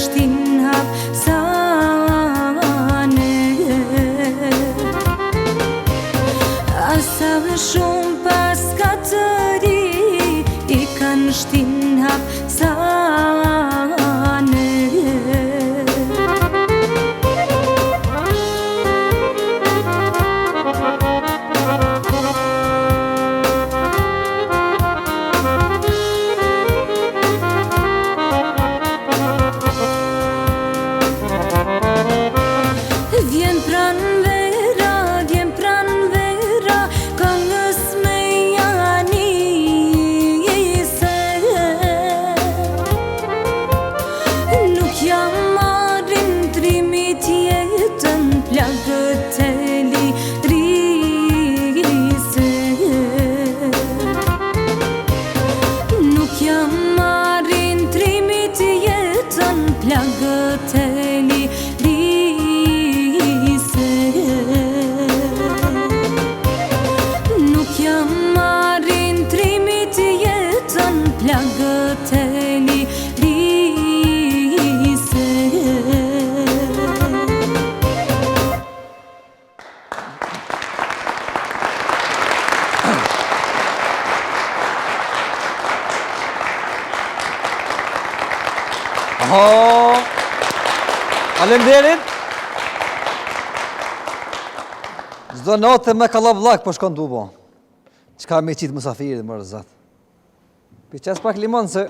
shtin hap sane Asa dhe shumë pas katëri I kanë shtin hap sane Vjen pran vera, këngës me janise Nuk jam marrin trimit jetën plagët e lirise Nuk jam marrin trimit jetën plagët e Nuk jam marrin trimit jetën plagët e lirise Faleminderit. Çdo natë me kallabllak po shkon tubo. Çka me qitë mësafirit më rëzat. Për qes pak limon se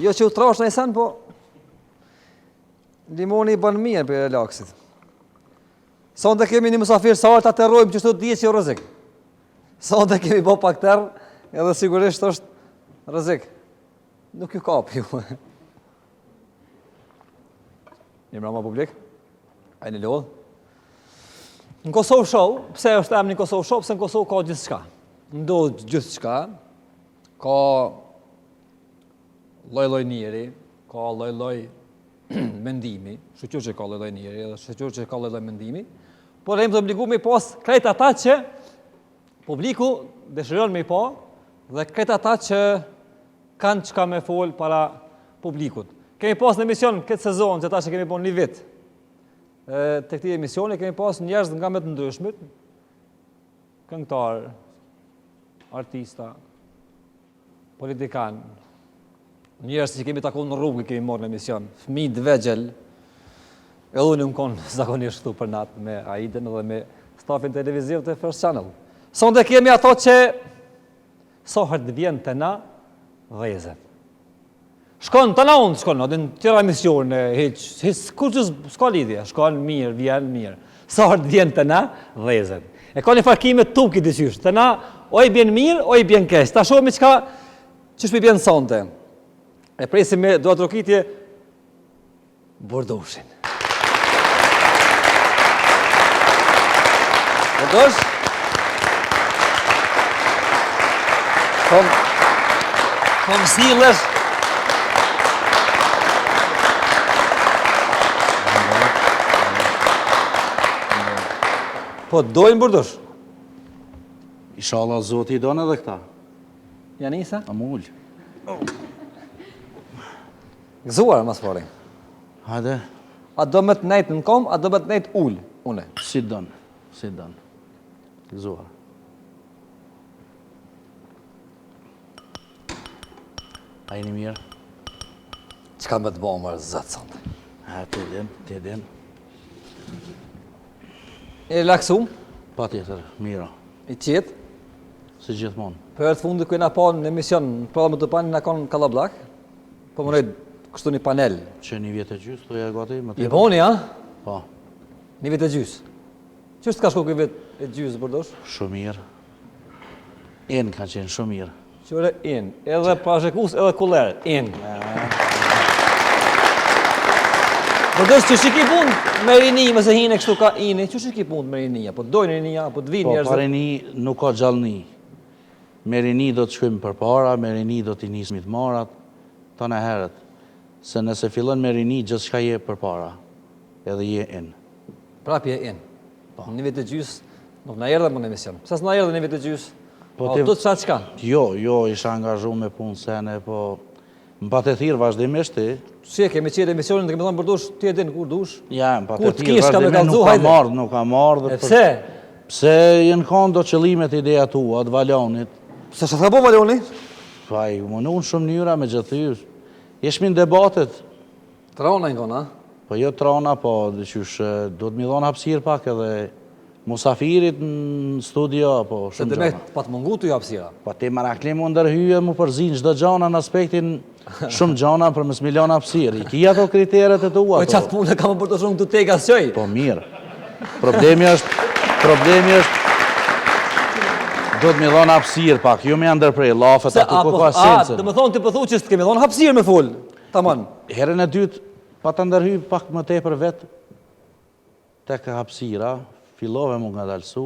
jo që u trash në sen, po limoni i bën mirë për relaksit. Sonde kemi një mësafir sa artë aterrojmë që shtu të dje që rëzik. Sonde kemi bo pak tërë edhe sigurisht është rëzik. Nuk ju kap ju. Një mrama publik, a një lodhë. Në Kosovë show, pse është emri Kosovë show, pse në Kosovë ka gjithë shka. Ndodhë gjithë shka, ka loj njeri, ka loj mendimi, shqyqyr që ka loj njeri, edhe shqyqyr që ka loj mendimi, por e më të obligu me pas krejt ata që publiku dëshiron me i pa, dhe krejt ata që kanë qka me folë para publikut. Kemi pas në emision këtë sezon, që ta që kemi po një vit, të këti emisioni kemi pas njerëz nga me të ndryshmit, këngëtar, artista, politikan, njerëz që kemi taku në rrugë kemi marrë në emision, fëmijë të vegjël, edhe unë më konë zakonisht këtu për natë me Aiden dhe me stafin televiziv të First Channel. Sonde kemi ato që sohër të vjen të na dhezet. Shkon, të na unë shkon, edhe në tjera emisione, kur që s'ka lidhja, shkon mirë, vjen mirë. Sohër të vjen të na dhezet. E ka një farkime tuk i disysh, të na o i bjen mirë, o i bjen kesh. Ta shohemi qka që shpi bjen sonte. E presim me doa trokitje Bordoshin. Bordosh? Kom silësh. Po, dojnë Bordosh? Inshallah, Zoti i donë edhe këta. Janisa? Amull. Gëzuar, mas pari. Hajde. A do me të nejtë në kom, a do me të nejtë ullë, une? Si donë, si donë. Gëzuar. A jeni mirë? Qka me të bëmë mërë zëtë sante? Ha, të edhem. E relaksum? Pa tjetër, mira. I qetë? Si gjithmonë. Për e të fundë këna pa në emision, pra më të pani në konë Kallabllak, po më rejtë kështu një panel. Që një vjetë e gjysë, të e gati? I boni, a? Pa. Një vjetë e gjysë. Qështë ka shko këj vjetë e gjysë, Bordosh? Shumë mirë. Enë ka qenë shumë mirë. Qëre enë, edhe pashekus, edhe kullerë, enë. Bordosh, që shiki punë me rini, mëse hine kështu ka ini, që shiki punë me rinia, po dojnë rinia, po të vinë njerëzë. Po, pa rini nuk ka gjallëni. Me rini do të shkojmë për para, me rini do t'i nismi të marat, të në herët. Se nëse fillon me rini, gjithë shka je për para, edhe je in. Prapje e in. Një vit e gjysë, nuk në erdhe më në emision. Pse s'na erdhe një vit e gjysë? Po të të qatë qka? Jo, isha angazhu me punë sene, po Më pa të thirë vazhdimisht ti. Si e kemi qenë emisionin të kemi thonë për dush, ti e din kur dush. Ja, më pa Kur të të thirë kish ka me vazhdimisht, kallëzu, nuk ka hajde. marrë, nuk ka marrë. E pse? Pse jenë kondo qëllimet ideja tua, të valonit. Se që ka po Valoni? Faj, më në unë shumë njëra me gjithë jeshmi në debatet. Trona në kona, Po jo trona, po dhe qysh, do të mi dhonë hapsirë pak edhe musafirit në studio, po se shumë dhe me gjana. pa të mungu të ju hapsira. Po ti marakli mu ndërhyje mu përzinë çdo gjana në aspektin shumë gjana për mës milion hapsirë. I ki ato kriteret e tua. Po qatë punë ka më për të shumë të teka sëj. Po mirë. Problemi është do të mi dhonë hapsirë pak, ju me ndërprej lafet aty ku ka sensën. Dhe më thonë të pëthu që s'të kemi dhonë hapsirë me full. Tamam. Herën e dytë, pa të ndërhyj pak më tepër vetë, tek hapsira, fillove mu nga dalësu,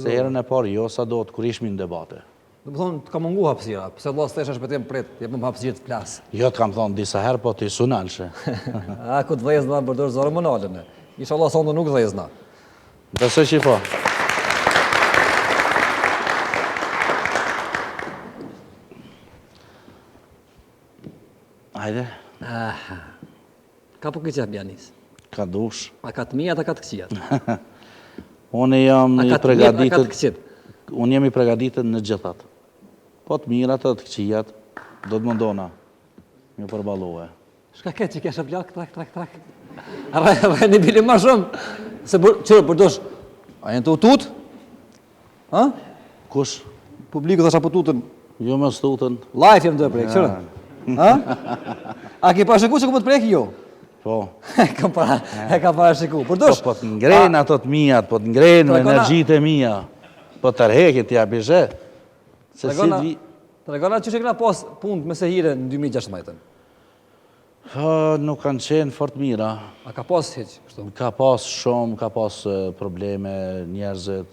se herën e parë jo sa do të kur ishmi në debate. Dhe më thonë të ka mungu hapsira, pëse Allah s'tesh është për të prit, jepëm hapsirë të plasë. Jo të kam thonë disa herë, po të i sunalshe. A, ku të dhezna përdojrë zorë më nalën. Isha Allah sonë nuk dhezna. Besoj që po. Hajde, Ka po këqef Bjanis? ka dush. A ka të mijat, a ka të këqijat? Unë jam A i ka të mijat, a ka të pregaditet, këqijat? unë jam i pregaditet në gjithat. Po të mirat e të këqijat, do të mundona. Një përbalue. Shka ke që keshe plak, trak. Arra një bili ma shumë. Se qërë përdosh, a jenë të utut? Ha? Kush? Publiku thasha për tutën. Jo më stutën. Life jem të prek, qërë? Ha? A ke pa shiku që ku më të prek jo? Po. E ka pa shiku. Përdosh? Po të ngrenë ato të mijat, po të ngrenë me energjitë e mija. Po të rhekit ja bishe. Se si di... Të regona që kena pas punë me sehire në 2016. Nuk kanë qenë fort mira. A ka pas heq, kështu? Ka pas shumë, ka pas probleme njerëzit.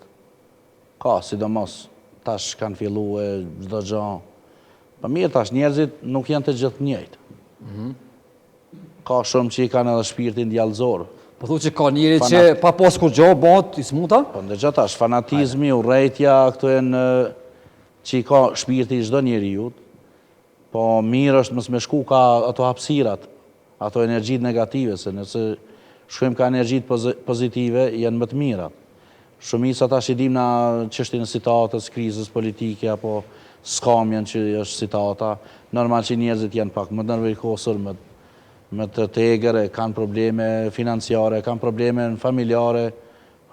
Ka, sidomos, tash kanë fillu e çdo gjë. Po mirë tash, njerëzit nuk janë të gjithë njëjtë. Ka shumë që i kanë edhe shpirtin djallëzor. Po thu që ka njëri që pa pas kur gjo, bot, i smuta? Po ndëgjë tash, fanatizmi, urrejtja, këto janë që i ka shpirti i çdo njeriut. Po mirë është mos me shku ka ato hapësirat, ato energjit negative, se nëse shkojmë ka energjit pozitive, janë më të mirat. Shumica tash i dim na çështjen e citatës, krizës politike, apo skamjen që është citata. Normal që njerëzit janë pak më të nervikosur, më të tegër, kanë probleme financiare, kanë probleme familjare.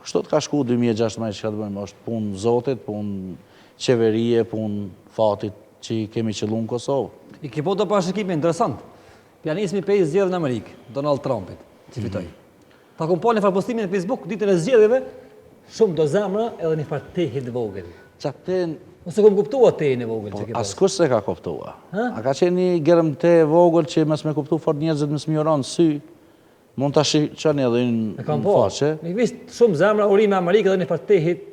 Kështu të ka shku 2016 që ka të bëjmë, është punë Zotit, punë qeverie, punë fatit që i kemi qëllu në Kosovë. I ki po të parashikime interesant. Pianismi pe i zgjedhë në Amerikë, Donald Trumpit, që fitoj. Ta kom po një farë postimin në Facebook, ditën e zgjedhjeve, shumë do zemra edhe një farë tehit vogël. Qaten, Ose kom kuptua tehin e vogël që ke pas. askush se ka kuptua. A ka qenë një gërëm te vogël që mes me kuptu fort njerëzit mes më joron sy, mund ta shiqoni edhe E kam në po. faqe. Në visht shumë zemra urime Amerikë edhe një farë tehit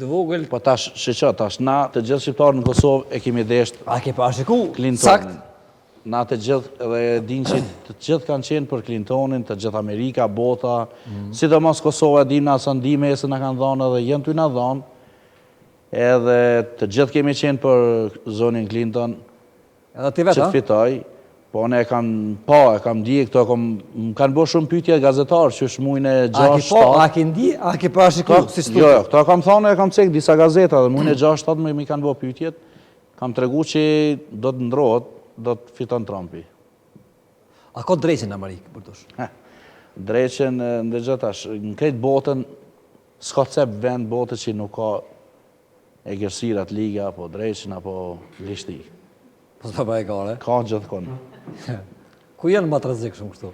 të vogël. Po tash shiqo, tash na të gjithë shqiptarët në Kosovë e kemi desht A ke parashiku? Clinton. Sakt. Na të gjithë edhe din që të gjithë kanë qenë për Clintonin, të gjithë Amerika, bota, sidomos Kosova dim na sa ndihmë se na kanë dhënë edhe janë ty na dhënë. Edhe të gjithë kemi qenë për zonin Clinton Edhe ti që vetë, të ha? fitoj. Po ne e kam di këto, më kanë bërë shumë pyetje gazetarë që është muajin e 6-7. A ke ndi, a ke parashiku? Si Jo, jo, këto kam thonë, e kam cek disa gazeta dhe muajin e 6-7 mi kanë bërë pyetjet. Kam tregu që do të ndrohet, do të fiton Trumpi. A ka drejqen në Amerikë, përdush? Dreqen, ndërgjë tash, në krejt botën, s'ka cep vend botët që nuk ka egërsirat liga, apo dreqen, apo lishti. Po s'pa pa e kare. Ka gjithkon. Ku janë ma të rëzik shumë kështu?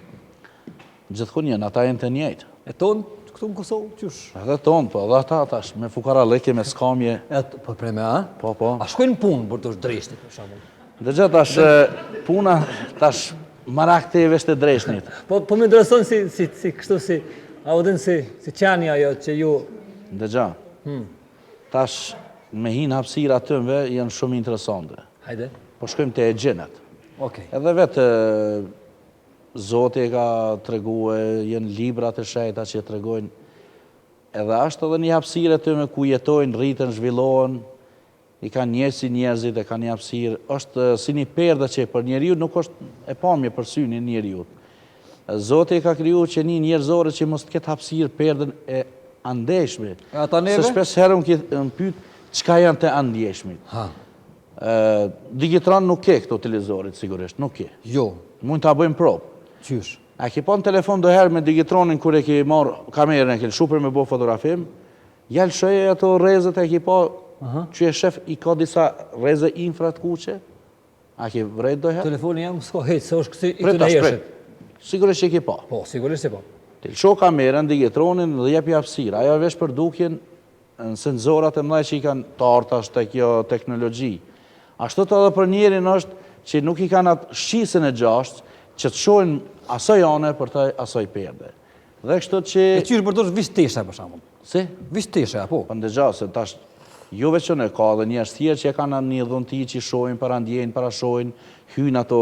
Gjithkon janë, ata janë të njëjtë. E tonë, këtu në Kosovë, qysh? Edhe tonë, po, edhe ata tash, me fukara leke, me skamje. Po preme, a? Po, po. A shkojnë punë, përdush drejshti, për shamu? Ndërgjë tash, puna, tash, marak të e vesh të dreshnit. Po më intereson si kështu si, a u din si qani ajo që ju... Ndërgjë, tash, me hinë hapsira tëmve, janë shumë interesante. Hajde. Po shkojmë të e gjenet. Okej. Edhe vetë Zoti e ka tregue, janë librat e shejta që tregojnë. Edhe është edhe një hapësirë të me ku jetojnë, rritën, zhvillohen, i kanë njerëz si njerëzit, e kanë një hapësirë, është si një perdë që për njeriu nuk është e pamje për syrin e njeriu. Zoti e ka kriju që një njerëzore që mos të ketë hapësirë perdën e andeshme. Ata neve? Se shpesh herë më pyet çka janë të andjeshmit. Digitron nuk ke këto televizorit sigurisht, nuk ke. Jo. Mund ta bëjmë provë. Qysh? A ke pa në telefon do herë me digitronin kur e ke marrë kamerën, e ke lëshuar me bo fotografim, ja lëshoj ato rrezet e ke pa që e shef i ka disa rreze infra të kuqe? A ke vrejt do herë? Telefoni jam s'ka hec, se është kësi i të nejeshit. Sigurisht që ke pa. Po, sigurisht që po. Të lësho kamerën, digitronin dhe jepi hapësirë. Ajo vesh për dukjen në senzorat e mëdha që i kanë të artash të kjo teknologji. Ashtu të edhe për njerin është që nuk i kanë atë shqisën e gjashtë që të shojnë asoj ane për të asoj perde. Dhe kështu që... E qyrë për tërë vishteshe, për shambull. Si? Vishteshe, apo? Për ndëgja, se tash, jo veç që në ka dhe njerëz tjerë që e kanë një dhunti që shojnë, para ndjenë, para shojnë, hynë ato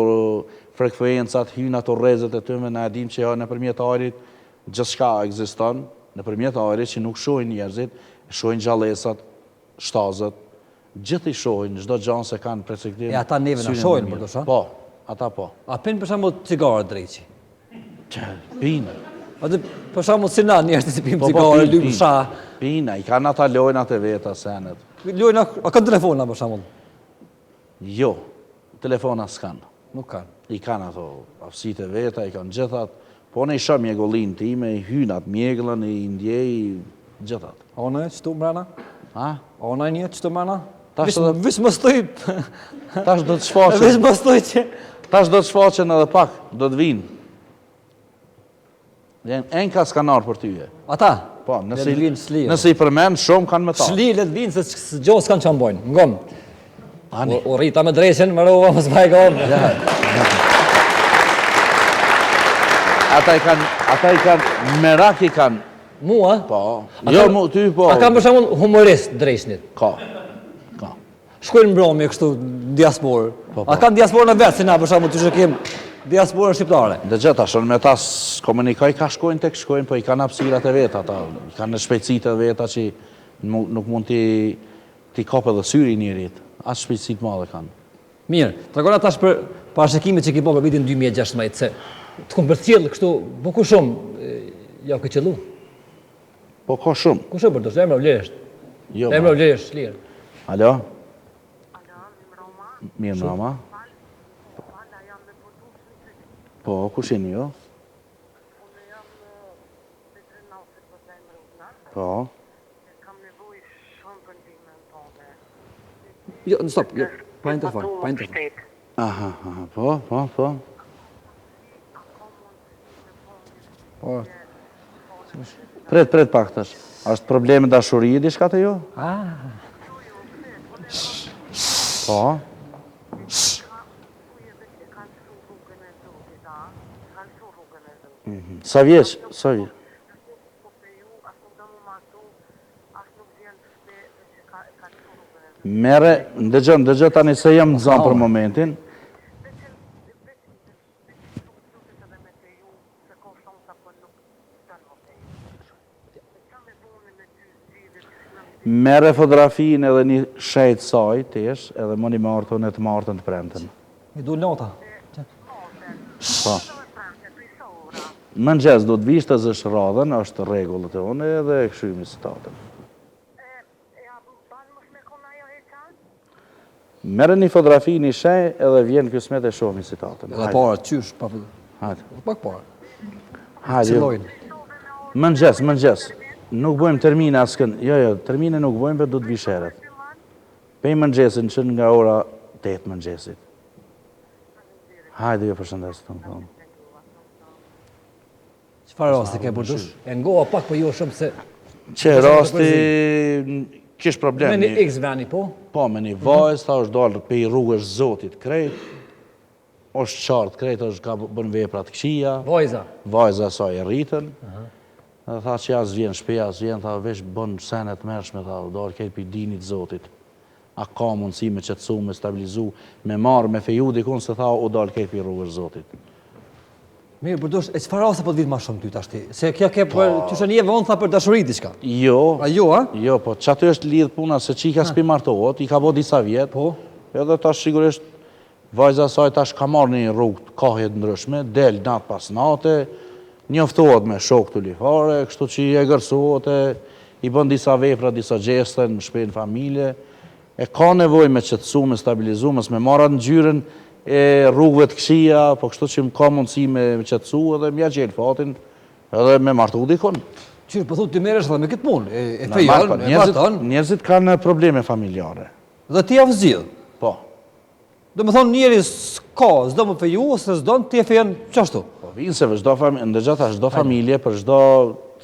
frekuencat, hynë ato rrezet e tyme, na e dim që në përmjet ajrit, gjithçka ekziston, në përmjet ajrit që nuk shojnë njerëzit, shojnë gjallësat, shtazët, gjithë i shojnë, çdo gjë se kanë perspektivë. E ata neve na shojnë, për dosha? Po, ata po. A pinë për shambull cigarë drejqi? Pinë. Atë për shambull si na njerëzit si pimë cigarë, lymë sha. Pinë, i kanë ata lojnat e veta senet. Lojna, a kanë telefona për shambull? Jo, telefona s'kanë. Nuk kanë. I kanë ato hapësit e veta, i kanë gjithat. Po në i shë mjegullin time, i hynat mjegullën, i ndjej, gjithat. Ona e qëtu mrena? Ha? Ona e një qëtu mrena? Vish më stoj... Tash do të shfaqen. Vish më stoj që... Tash do të shfaqen edhe pak, do të vinë. Enka s'kan arë për tyje. Ata? Po, nëse i përmen, shumë kanë me ta. Shli, le të vinë, se gjohë s'kanë që mbojnë. Ngonë. Ani. O rita me dreshen, më rova, më s'bajka onë. Ata i kanë, merak i kanë. Mua? Po. Jo, ty po. A kam për shamun humorist dreshnit? Ka. Shkojnë mbromje kështu diasporë. A kanë diasporë në vetë, si na për shamun të shëkim diasporën shqiptare? Dhe gjitha, shënë me ta komunikoj ka shkojnë tek shkojnë, po i kanë hapësirat e veta, i kanë në shpejtësit e veta që nuk mund t'i kapë edhe syri njerit. Asë shpejtësit madhe kanë. Mirë, të regona tash për parashikimit që ki po për vitin 2016, se të kom për cjellë kështu, po ku shumë, ja ke qëllu? Po ka shumë. Ku shumë për të shë, emra vlerësht? Jo, emra vlerësht, lirë. Alo? Mirë mrama. Po, ku sheni jo? Po. Jo, në stop, jo, pa interfon, pa interfon. Aha, po. Po. Pret pak tash. Ashtë probleme dashurije diçka të jo? Po. Sa vjeç? Sa vjeç? Mere, ndëgjë tani se jam në zanë për momentin. Mere fotografinë edhe një shejtë saj, tesh, edhe më një martën e të martën të premten. Mi du nota. Po. Më nxez, do të vishtë të zësh radhen, është regullët e une edhe e këshymi citatën. Mere një fotografi, një shej, edhe vjen kësmet e shohmi citatën. Edhe para, qysh, pa për... Hajde. Pak para. Hajde, jo. Më nxez. Nuk bojmë termine askën. Jo, termine nuk bojmë, për du të visheret. Pej më nxesin që nga ora 8 më nxesit. Hajde, jo përshëndes të më thonë. Qëfar rasti ke përdush? E ngoa pak për jo shumë se... Që rasti... Kish problem. Me një x veni, po? Po, me një vajzë, ta është dalë pe i rrugës zotit krejt, është qartë krejt, është ka bën veprat këqia. Vajza sa i rritën. Dhe tha që as vjen shpeja, as vjen, tha vesh bën senet mërshme, tha dalë krejt për dinit zotit. A ka mundësi me qëtësu, me stabilizu, me marë, me feju dikun, se tha o dalë krejt për rrugës zotit. Mirë, përdosh, e çfarë raste po të vitë më shumë ty tash ti? Se kjo ke për qysh një vonë tha për dashuri diçka. Jo. A jo, a? Jo, po çaty është lidh puna se çika s'pi martohet, i ka bë disa vjet. Po. Edhe tash sigurisht vajza e saj tash ka marrë një rrugë kohë të ndryshme, del natë pas nate, njoftohet me shok të lifare, kështu që i egërsohet, i bën disa vepra, disa gjeste në shpinë familje, e ka nevojë me qetësu, me stabilizu, mos me marrat në gjyrën e rrugëve të këqija, po kështu që ka mundësi me qetësu edhe mja gjel fatin edhe me martu dikon. Qyrë, po thotë ti merresh edhe me këtë punë, e fejon, e baton. Njerëzit kanë probleme familjare. Dhe ti ja vëzgjidh. Po. Do më thonë njeri s'ka, s'do më feju, ose s'do ti e fejon qashtu. Po vinë se për çdo familje, për çdo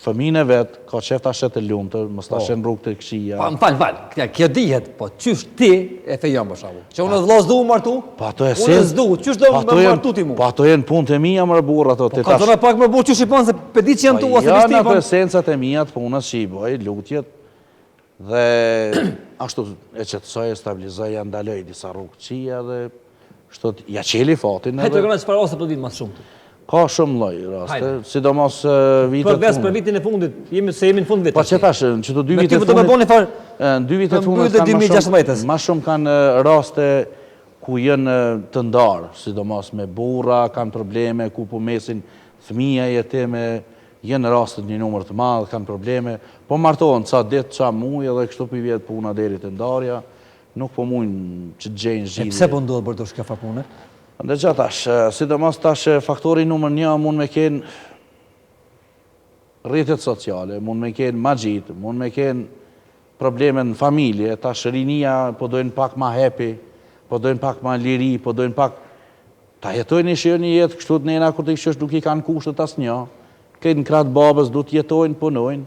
fëmijën e vet, ka qef ta shet e lumtur, mos ta shen rrugë të këqija. Po, më fal, kjo dihet, po qysh ti e fejon për shkakun. Që unë vëlla s'du martu? Po ato e unë s'du, qysh do më martu ti mua? Po ato janë punët e mia më burr ato ti tash. Po ka pak më burr qysh i bën se pedi që janë tua se ti. Ja, në esencat e mia të punës që i bëj, lutjet dhe ashtu e qetësoj, e stabilizoj, ja ndaloj disa rrugë këqija dhe kështu ja qeli fatin. Hajde të çfarë ose po vit më shumë. Ka shumë lloj raste, sidomos vitet. Përveç për vitin e fundit, jemi në fund vitit. Po që tash, që të 2 vitet e fundit. Do të bëni fare. Në 2 vitet e fundit kanë më shumë kanë raste ku janë të ndarë, sidomos me burra, kanë probleme ku po mesin fëmia jeteme, janë raste një numër të madh, kanë probleme, po martohen ca ditë, ca muaj edhe kështu pi vjet puna deri te ndarja, nuk po mundin që të gjejnë zgjidhje. Pse po ndodh për të shka fa punë? Dhe që tash, sidomos tash faktori numër 1 mund me kenë rrjetet sociale, mund me kenë magjit, mund me kenë probleme në familje, tash rinia po dojnë pak ma happy, po dojnë pak ma liri, po dojnë pak ta jetojnë një jetë kështu të nena kur të kështu nuk i kanë kushtet asnjë, këtë në kratë babës du të jetojnë, punojnë,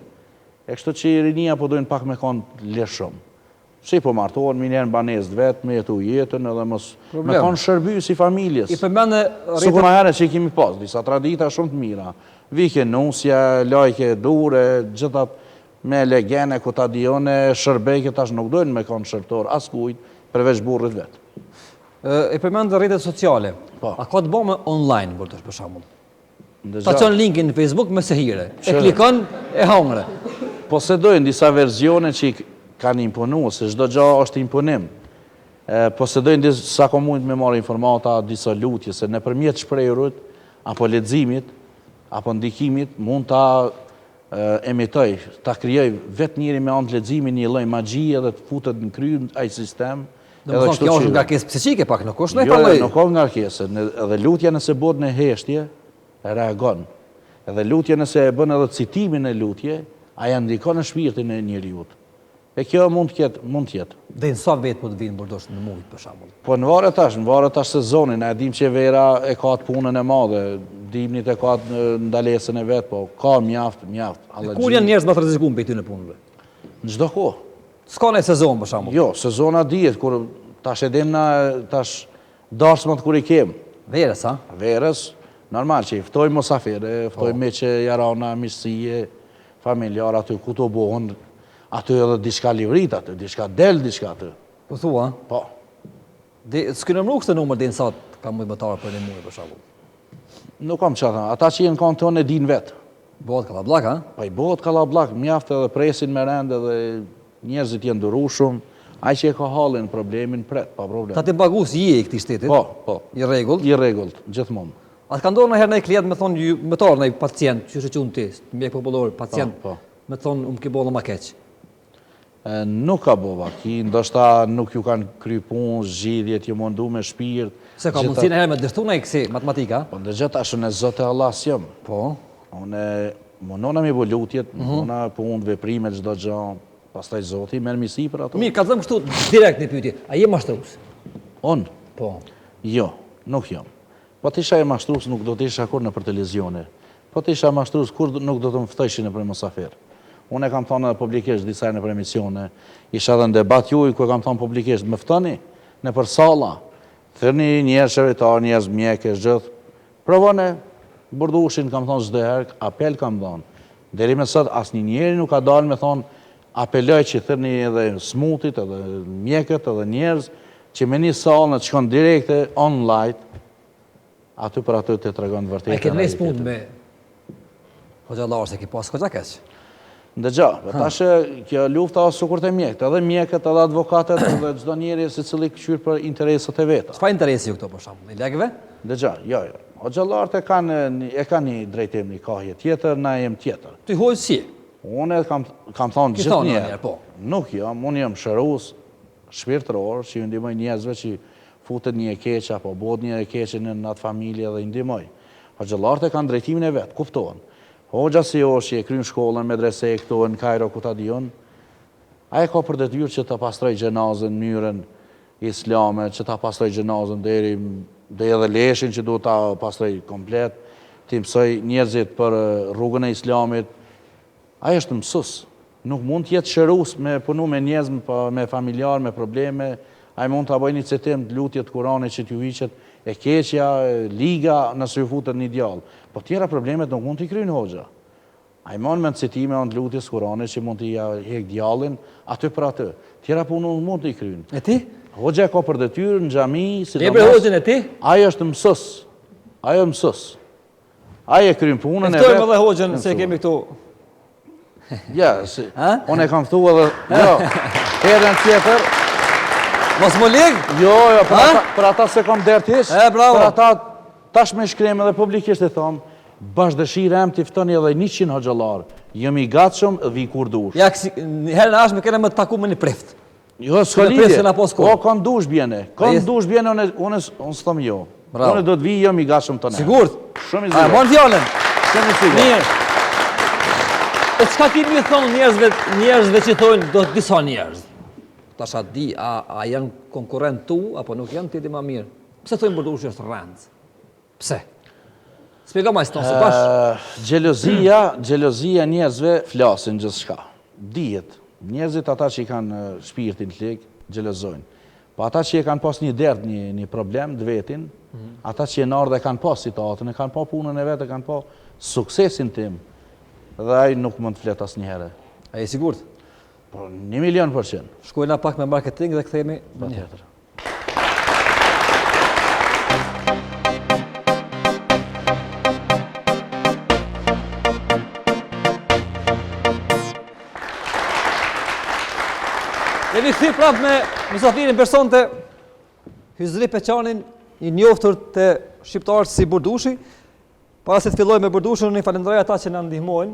e kështu që rinia po dojnë pak me konë leshëm. Si po martohen, minjerën banesë vetë, me jetu jetën edhe me konë shërby si familjes. I përmene Su kuna herë që i kemi pas, disa tradita shumë të mira. Vike nusja, lajke dure, gjithat me legene, ku ta dione, shërbejke tash nuk dojnë me konë shërptor, as kujt, përveç burrit vetë. I përmene rrjetet sociale, a ka të bëme online, për shembull? Ta qënë linkin në Facebook me se hire, e klikon, e hangre. Posedojnë disa versione që kanë imponu, se çdo gjë është imponim. Posedojnë disa komunit me marrë informata, disa lutje, se nëpërmjet shprehurut, apo leximit, apo ndikimit, mund ta emitoj, ta krijoj vetë njëri me anë të leximit një lloj magjie dhe të futet në krye ai sistem. Do të thonë kjo është ngarkesë psiqike pak, nuk është ndonjë lloj. Jo, nuk ka ngarkesë, edhe lutja nëse bëhet në heshtje, reagon. Edhe lutja nëse e bën edhe citimin e lutje, aja ndikon në shpirtin e njeriu. E kjo mund të jetë. Dhe në sa vetë po të vinë bërdosh në mujt, për shembull? Po në varet tash sezonin, e dim që vera e ka të punën e madhe, dimnit e ka të ndalesën e vetë, po ka mjaft. Kur janë njerëz më të rrezikuar për ty në punëve? Në çdo kohë. S'ka në sezon, për shembull? Jo, sezona dihet, kur tash e dim na tash darsmat kur i kem. Verës, a? Verës, normal që i ftojmë mosafire, ftojmë me që jarana, miqësie, familjar aty ku të bohën, aty edhe diçka livrit aty, diçka del, diçka aty. Po thua? Po. S'ky numër këtë numër dhe nësat ka mëjmëtarë për një muaj, për shembull? Nuk kam që ata që jenë kanë tonë e din vetë. Bëhet kallablak, a? Pa i bëhet kallablak, mjaft edhe presin me rend edhe njerëzit jenë durushum, ai që e ka hallin problemin pret, pa problem. Ta të bagus je i këtij shtetit? Po. I rregullt? I rregullt, gjithmonë. A ka ndodhur ndonjëherë ndonjë klient me thonë mëtar ndonjë pacient, që është ti, mjek popullor, pacient, me thonë ke bolla më keq? Nuk ka bova, ndoshta nuk ju kanë kry punë, zgjidhjet, ju mundu me shpirt. Se ka mundësi në herë me dështu në kësi matematika? Po në gjithë ashtë në zote Allah s'jëm. Po? Unë mundona mi bo lutjet, mundona punë, veprime, çdo gjë, pastaj zoti, merr misi për ato. Mirë, ka të them kështu direkt në pyetje, a je mashtrues? Unë? Po. Jo, nuk jam. Po të isha e mashtrues nuk do të isha kur në për televizione. Po të isha mashtrues kur nuk do të më fteshin në për mosafir. Unë e kam thonë edhe publikisht disa në për emisione, isha edhe në debat juaj ku e kam thonë publikisht, më ftoni në për salla, thërni njerëz shëritar, njerëz mjekë, gjithë. Provone, burdushin kam thonë çdo herë, apel kam thonë. Deri me sot asnjë njeri nuk ka dalë me thonë apeloj që thërni edhe smutit, edhe mjekët, edhe njerëz që me një sallë në të shkon direkte online, aty për aty të tregon vërtetën. E ke nes punë me hoxhallar se ki pas koxa keq. Ndëgjo, tash kjo lufta është sikur të mjekët, edhe mjekët, edhe advokatët, edhe çdo njeri secili kqyr për interesat e veta. Çfarë interesi ju këto për shembull? I legëve? Ndëgjo, jo. Hoxhallarët e kanë një drejtim, një kahje tjetër, na jem tjetër. Ti hoq si? Unë kam thonë gjithnjëherë. Po. Nuk jam, unë jam shërus shpirtëror që ju ndihmoj njerëzve që futet një e keq apo bëhet një e keq në atë familje dhe i ndihmoj. Hoxhallarët e kanë drejtimin e vet, kuptohen. Hoxha si që e kryen shkollën, medrese këtu në Kairo ku ta diun, ai ka për detyrë që ta pastroj xhenazën në mënyrën islame, që ta pastroj xhenazën deri edhe leshin që duhet ta pastroj komplet, të mësoj njerëzit për rrugën e islamit. Ai është mësues. Nuk mund të jetë shërus me punu me njerëz, me familjar, me probleme. Ai mund ta bëjë iniciativë të lutjet Kuranit që t'ju hiqet e keqja, liga nëse ju futet një djallë. Po tjera problemet nuk mund t'i kryjnë hoxha. Ai mund me nëcitime anë lutjes Kuranit që mund t'i hek djallin, aty për aty. Tjera punë nuk mund t'i kryjnë. E ti? Hoxha ka për detyrë në xhami, sidomos hoxhën e ti? Ai është mësues. Ai është mësues. Ai e kryen punën e vet. Ftojmë edhe hoxhën se kemi këtu. Ja, unë e kam thënë edhe, jo, herën tjetër. Mos më lig? Jo, për ata se kam dertish. Bravo. Për ata tash me shkrem edhe publikisht e thom, bash dëshira em t'i ftoni edhe 100 hoxhallar. Jam i gatshëm dhe vi kur dush. Ja, herën e ardhshme kena më të taku me një prift. Jo, s'ka lidhje. O, kanë dush bjene. Kanë dush bjene, unë s'thom jo. Unë do të vi, jam i gatshëm tonë. Sigurt? Shumë i sigurt. Mon fjallën. Shumë i sigurt. Mirë. E çka ti më thon njerëzve që thonë do disa njerëz. Tash a di a janë konkurrent tu apo nuk janë ti di më mirë. Pse thonë Burdushi është rrend? Pse? Spjego më ston se bash. Xhelozia njerëzve flasin gjithçka. Dihet. Njerëzit ata që i kanë shpirtin të lek, xhelozojnë. Po ata që e kanë pas një derd, një problem të vetin, ata që e ardhe kanë pas citatën, e kanë pa punën e vetë, e kanë pa suksesin tim. Dhe ai nuk mund të flet asnjëherë. A je sigurt? Po 1,000,000%. Shkojna pak me marketing dhe kthehemi patjetër. Jemi kthyer prapë me mysafirin personte Hyzri Peçanin, i njohur te shqiptarët si Burdushi. Para se të filloj me Burdushin, unë i falenderoj ata që na ndihmojnë,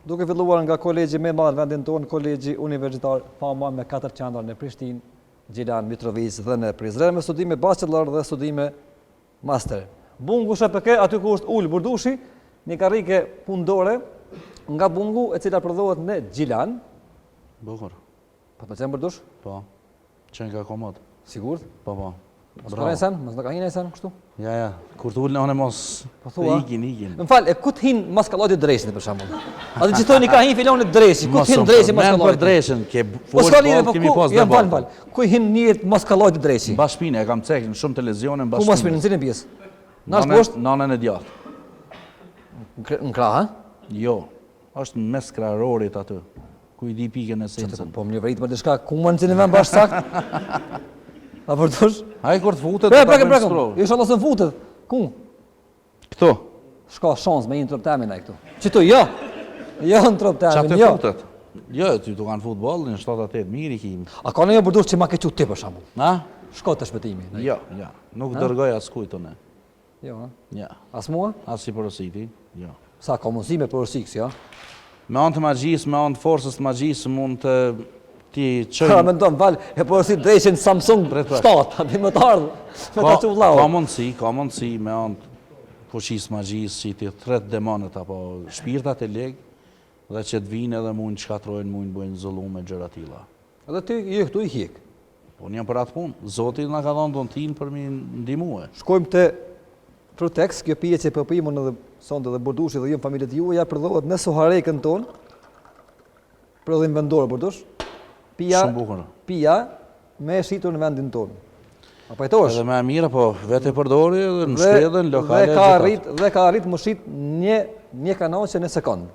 duke filluar nga kolegji më i madh vendin tonë, kolegji universitar Fama me 4 qendra në Prishtinë, Gjilan, Mitrovic dhe në Prizren me studime bachelor dhe studime master. Bungu SHPK, aty ku është ul Burdushi, një karrike punëdore nga bungu e cila prodhohet në Gjilan. Bukur. Po pëlqen Burdush? Po. Çen ka komod. Sigurt? Po. Mos kanë sen, mos na kanë sen kështu. Ja, kur të ulën one mos ikin. Më fal, e ku të hin maskallati dresin për shembull. A të gjithoni ka hin filoni dresi, ku të hin dresi maskallati? Për dresin, ke kemi pas debat. Fal, ku hin njëri maskallati dresi? Mbas shpinë e kam cek në shumë televizione mbas. Ku mbas shpinë, në cilën pjesë? Nash poshtë, nanën e djathtë. Në krah, ha? Jo, është në mes krahorit aty. Ku i di pikën e sencën. Po më vrit më diçka, ku më në vend bash sakt? A vërtush? Ai kur të futet ta bëjmë scroll. Inshallah se futet. Ku? Këtu. S'ka shans me një troptamin ai këtu. Çito jo. Jo në troptamin, jo. Çfarë futet? Jo, ty tu kanë futboll në 78 mirë i kim. A ka ndonjë Burdush që ma ke çu ti për shembull? Ha? Shko të shpëtimi. Jo. Nuk dërgoj as kujt unë. Jo, ha? Ja. As mua? As si porositi. Jo. Sa ka mundësi me porosiksi, ja? Me anë të magjisë, me anë të forcës të magjisë mund të ti çoj. Ha, mendon val, e porosit dreshin Samsung 7, aty më të ardh. Me ta çu vllau. Ka mundësi me anë fuqisë magjisë që ti thret demonët apo shpirtat e leg dhe që të vinë edhe mund të shkatrojnë, mund të bëjnë zullume gjëra të tilla. Edhe ti je këtu i hiq. Unë jam për atë punë. Zoti na ka dhënë dontin për mi ndihmue. Shkojmë te Protex, kjo pije që po pimon edhe sonte dhe Burdushi dhe jam familjet juaja prodhohet në Soharekën ton. Prodhim vendor Burdush. Pija me shitur në vendin tonë. A pajtohesh? Edhe më e mira, po vetë e përdori edhe në shtredhen lokale. Dhe ka arrit më shit një kanaçe në sekond.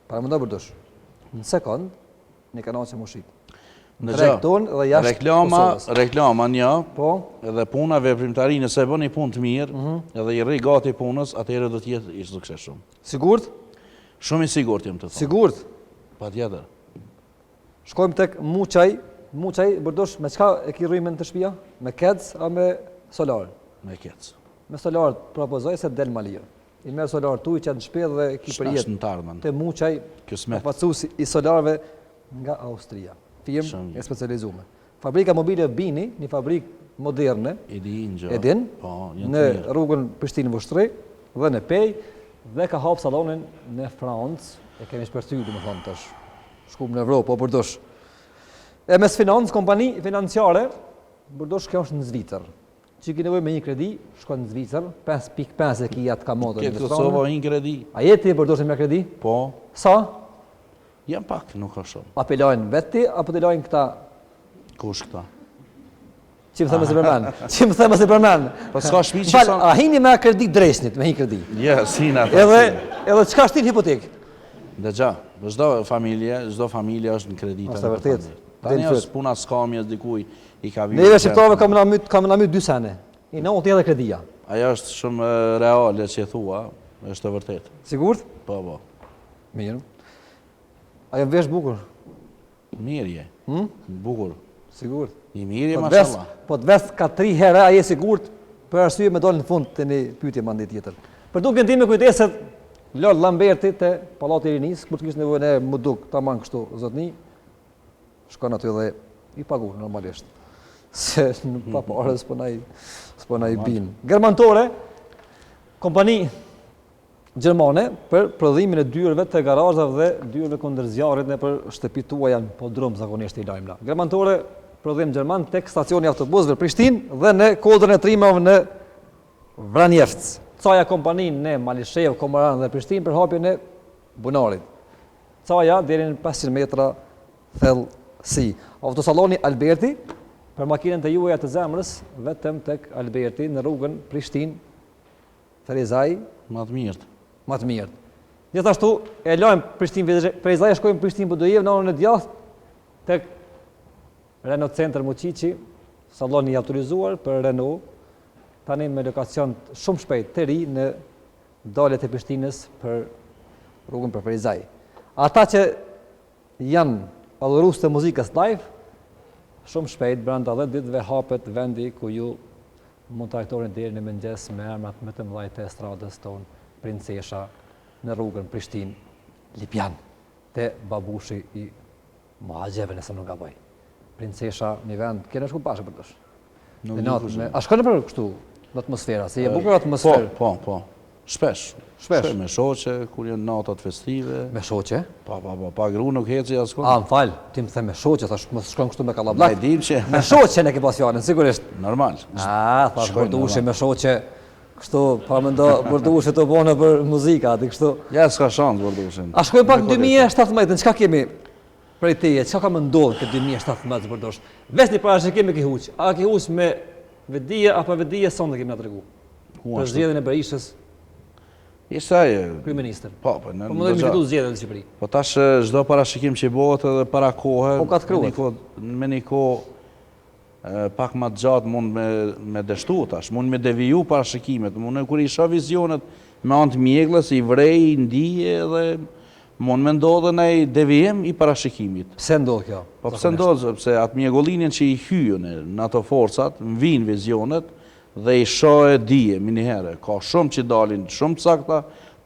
Para mendoj Burdush. Në sekond një kanaçe më shit. Drejton dhe jashtë Kosovës. Reklama një, Po, edhe puna veprimtari nëse bën një punë të mirë, edhe i rri gati punës, atëherë do të jetë i suksesshëm. sigurt? Shumë i sigurt jam të thonë. Sigurt. Patjetër. Shkojmë tek Muçaj. Muçaj, bërdosh, me çka e ki rrymën të shtëpia? Me kec a me solar? Me kec. Me solar propozoj se del ma lirë. I merr solar tu i qenë në shtëpi dhe ki për Shtash jetë. në tardhën. Te Muçaj, Kjo smet. përfaqësuesi i solarëve nga Austria. Firmë Shumë. e specializuar. Fabrika mobile Bini, një fabrikë moderne, I din gjë. e din, Po, janë në të mirë. rrugën Prishtinë-Vushtri dhe në Pej, dhe ka hap sallonin në Francë, e kemi shpërthyr, domethënë tash. Shkum në Evropë, po përdosh. E mes financë, kompani financiare, përdosh kjo është në Zvicër. Që ki nevojë me një kredi, shkon në Zvicër, 5.5 e ki atë ka modën Këtë Kosova një kredi. A jeti përdosh me kredi? Po, Sa? jam pak, nuk ka shumë. A pelojnë veti, apo të lojnë këta? Kush këta? Që më thëmë si përmen? Që më thëmë si përmen? Po s'ka shtëpi që Fal, son. a hini me kredi dresnit, me një kredi? Ja, sina. Edhe çka shtin hipotekë? Dëgja, çdo familje është në kredit. Është e vërtet. Tani Del është puna skamjes dikuj i ka vijë. Neve shqiptarëve kam na myt 2 sene. I naut edhe kredia. Ajo është shumë reale që e thua, është e vërtet. Sigurt? Po. Mirë. Ajo vesh bukur. Mirë je. Bukur. Sigurt. I mirë je, Po të ves, mashallah. po të ves ka 3 herë ai e sigurt për arsye me dalë në fund të një pyetje mandi tjetër. Për dukjen time kujdeset Lord Lamberti te Pallati i Rinis, kur të kishte nevojën e më duk tamam kështu zotni, shkon aty dhe i paguan normalisht. Se në pa parë s'po na i bin. Germantore, kompani gjermane për prodhimin e dyrëve të garazhave dhe dyrëve kundër zjarrit në për shtëpitë tuaja në podrum zakonisht i lajmla. Germantore, prodhim gjerman tek stacioni autobusëve Prishtinë dhe në kodrën e trimave në Vranjevc. Caja kompaninë në Malishev, Komaran dhe Prishtinë për hapjen e bunarit. Caja deri në 500 metra thellësi. Autosalloni Alberti për makinën të juaja të zemrës vetëm tek Alberti në rrugën Prishtinë Ferizaj Ma të mirë. më të mirë. Gjithashtu e lajm Prishtinë Ferizaj, shkojmë Prishtinë Budojev në anën e djathtë tek Renault Center Muqiqi, salloni i autorizuar për Renault, tani me lokacion shumë shpejt të ri në daljet e Prishtinës për rrugën për Ferizaj. Ata që janë adhurues të muzikës live, shumë shpejt brenda 10 ditëve hapet vendi ku ju mund të aktorin deri në mëngjes me emrat më të mëdha të estradës tonë, Princesha në rrugën Prishtinë Lipjan, te babushi i Muhaxheve nëse nuk gaboj. Princesha një vend, kene shku bashkë për tësh. A shkone për kështu në atmosfera, si e bukur atmosferë? Po. Shpesh. Me shoqe, kur janë natat festive. Me shoqe? Pa gru nuk heci askon. A, më falë, ti më the me shoqe, thash më shkon kështu me kallablak. Me dim që... Me shoqe në ke pas fjalën, sigurisht. Normal. A, thash bërdushi me shoqe, kështu, pa më ndo bërdushi të bone për muzika, ati kështu. Ja, s'ka shansë bërdushin. A shkoj pak në 2017, në qka kemi prej teje, qka ka më ndodhë këtë 2017 bërdosh? Vesni para që kemi ki huq, a ki huq me vedije, apo vedije sonë dhe kemi nga të regu? Për zgjedhjen e Berishës, Ishte aje... kryeministër. Po më dojmë fitu zgjedhjen në Shqipëri. Po tash çdo parashikim që bëhet edhe para kohë, Po ka të kruhet. me një kohë pak më të gjatë mund me dështu tash, mund me deviju parashikimet, mund kur i shoh vizionet me anë të mjeglës, i vrej, i ndije dhe mund me ndodhe në devijim i parashikimit. Pse ndodh kjo? Po pse ndodh, sepse atë mjegullinjen që i hyjën në ato forcat, më vinë vizionet dhe i shohë dije njëherë. Ka shumë që dalin shumë të sakta,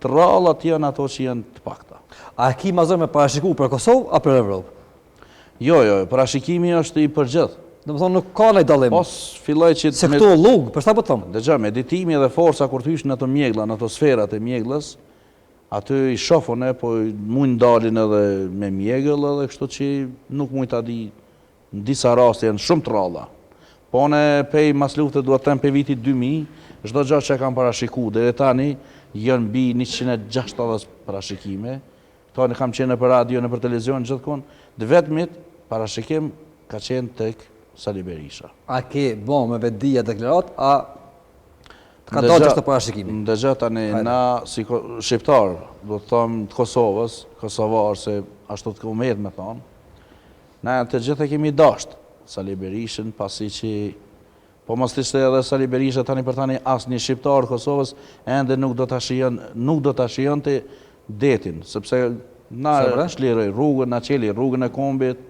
të rrallat janë ato që janë të pakta. A ki ma zërë me parashiku për Kosovë, a për Evropë? Jo, parashikimi është i përgjithë. Do më thonë nuk ka në i dalim. Pos filloj që... Se këto lugë, për shta po të thëmë? Dëgja, meditimi dhe forca kur të hysh në ato mjegla, në ato sferat e mjeglës, aty i shofone, po mund dalin edhe me mjegël edhe kështu që nuk mund të di në disa raste janë shumë të rralla. Po ne pej mas lufte duhet të them pe vitit 2000, çdo gjë që kam parashiku deri tani janë mbi 160 parashikime. Këto ne kam qenë për radio, në për televizion gjithkohon. Dhe vetmit parashikim ka qenë tek Sali Berisha. A ke bo me vetdija deklarat, a të ka dalë çështë parashikimi? Ndëgjë tani na si shqiptar, do të them të Kosovës, kosovar se ashtu të umet me thonë. Na të gjithë e kemi dashtë Sali Berishën, pasi që po mos ishte edhe Sali Berisha tani për tani asë një shqiptar Kosovës ende nuk do ta shijonte detin, sepse na shliroj rrugën, na qeli rrugën e kombit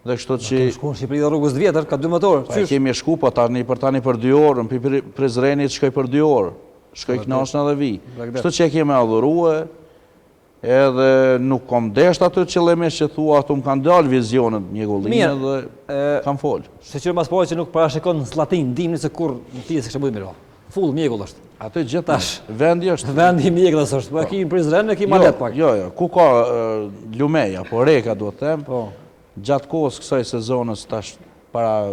dhe kështu që Shku në Shqipëri dhe rrugës vjetër, ka 12 orë. pa kemi shku po tani për 2 orë, në Prizrenit shkoj për 2 orë, shkoj knashna dhe vi. Kështu që e kemi adhurue, edhe nuk kom desht atë qëllimisht që thua ato më kanë dalë vizionet mjegulline dhe kam folë. Shqyqyrë mas pojë që nuk parashikon Zllatin, dimni se kur në tije se kështë bëjt mirë. Full mjegull është. Atë gjithë vendi është. Vendi i mjegullës është, po e ki në Prizren, e ki ma let pak. Jo, ku ka lumeja, po reka do të them, Po. gjatë kohës kësaj sezonës tash para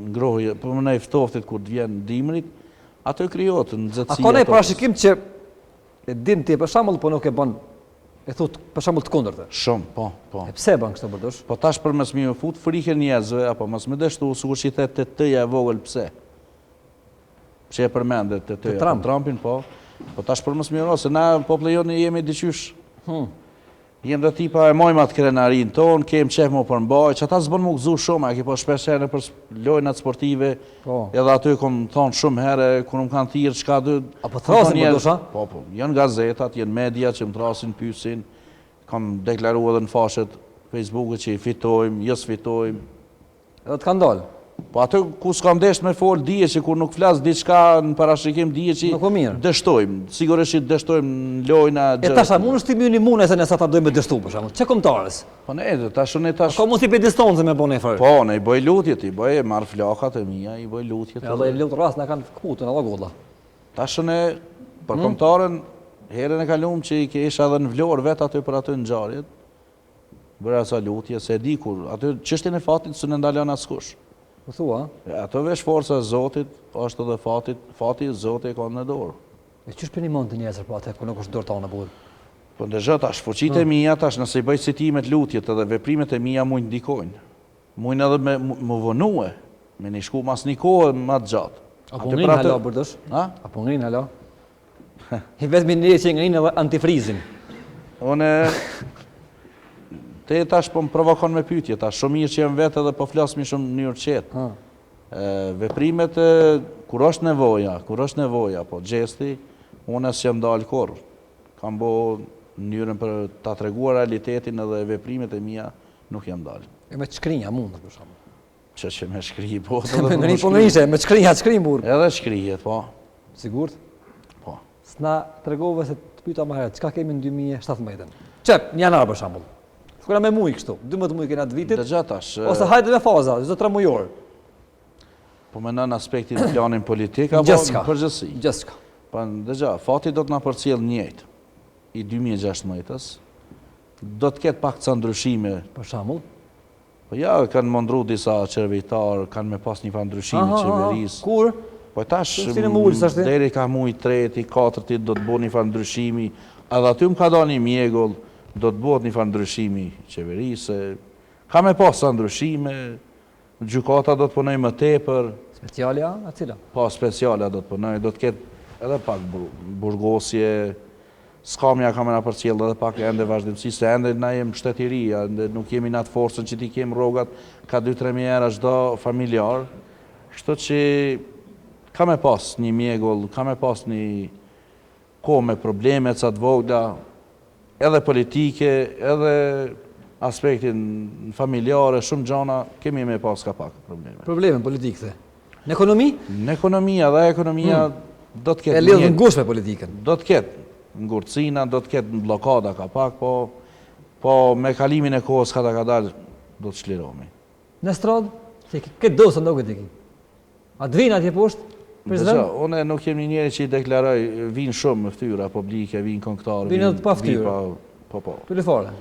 ngrohje, për më nej ftoftit kur të vjen dimrit, atë krijohet nxehtësia. A ka nej parashikim që e din ti për shembull po nuk e bën e thot për shembull të kundërta. Shumë, po. E pse bën kështu bërdosh? Po tash për mes mi fut frikën njerëzve, apo mos më dështu, sikur që i the të tëja e vogël pse. Pse e përmendet të tëja Trumpin, po. Po tash për mos mi se na populli jonë jemi diqysh. Jem dhe tipa e mojmë atë krenarin tonë, kem qef më përmbaj, që ata s'bën më gëzu shumë, a ki po shpesh herë për lojnat sportive, edhe aty kom thonë shumë herë, kur më kanë thirë, qka dy... Apo thrasin për dusha? Po, janë gazetat, janë media që më thrasin, pysin, kam deklaru edhe në fashet Facebookit që i fitojmë, jës fitojmë. Edhe të kanë dalë? Po atë ku s'kam desht me folë, dije që kur nuk flasë diçka në parashikim, dije që dështojmë, sigurisht që dështojmë në lojna... E tasha, mund është ti mjë një mune se nësa ta dojmë me dështu, për shamë, që komtarës? Po ne, tash... Ka mund t'i pe distancë me bone e farë? Po, ne i boj lutjet, i boj marrë flakat e mija, i boj lutjet... Edhe i lutë rast në kanë këputën, edhe golla. Tash ne, për komtarën, herën e kalum që i kisha edhe në vlorë vetë aty për aty në gjarjet, bërë asa lutje, se di kur, aty çështjen e fatit së në ndalon askush. Po thua? Ato vesh forca e Zotit, është edhe fati Zotit e ka në dorë. E qysh për një mund të njëzër po atë, ku nuk është dorë ta në burë? Po ndëgjë tash, fuqit e mija tash, nëse i bëjt citimet lutjet edhe veprimet e mija mujnë ndikojnë. Mujnë edhe më vënue, me një shku mas një kohë më të gjatë. Apo ngrinë hala, bërdosh? Apo ngrinë hala? I vetëm një që ngrinë edhe antifrizin. Une... Te tash po më provokon me pyetje, tash shumë mirë që jem vetë edhe po flasmi shumë në njërë qetë. Veprimet, kur është nevoja, po gjesti, unë s'jam dalë korë. Kam bo njërën për ta treguar realitetin edhe veprimet e mija, nuk jam dalë. E me shkrinja mund, për shumë. Që me shkri, po. Me ngri po ngrishe, me shkrinja burë. Edhe shkrijet, po. Sigurt? Po. S'na tregove se të pyta më herët, qka kemi në 2017? Qep, një janar për shambull. Kura me mujë kështu, 12 mujë kena të vitit, ose hajde me faza, 23 mujorë. Po me në aspektin planin politik, apo në përgjësi? Gjëska. Po dëgja, fati do të na përcjell njëjtë, i 2016-ës, do të ketë pak ca ndryshime. Për shembull? Po ja, kanë mundru disa qervejtarë, kanë me pas një fa ndryshime qeverisë. Kur? Po tash, deri ka mujë 3-ti, 4-ti, do të bo një fa ndryshimi, edhe aty më ka da një mjegull, do të bëhet një fa ndryshimi qeverisë, ka me pas sa ndryshime, gjykata do të punoj më tepër. Specialja, a cila? Po, specialja do të punoj, do të ketë edhe pak burgosje, skamja ka me na përcjell edhe pak ende vazhdimësi, se ende na jem shtetiria, nuk jemi në atë forcën që ti kem rogat, ka 2-3 mjera çdo familjar, kështu që ka me pas një mjegull, ka me pas një kohë me probleme, ca të vogla, edhe politike, edhe aspektin familjare, shumë gjana, kemi me pas ka pak probleme. Probleme politikë, në ekonomi? Në ekonomia, dhe ekonomia do të ketë... E lidhë në ngush me politikën? Do të ketë ngurëcina, do të ketë në blokada ka pak, po me kalimin e kohës ka dalë, do të shliromi. Në stradë, se këtë dosë në do këtë iki? A të vinë atje poshtë? Une nuk jem një njeri që i deklaroj, vinë shumë më ftyra publike, vinë këngëtarë. Vinë edhe të pa ftyra? Po. Pëllifare?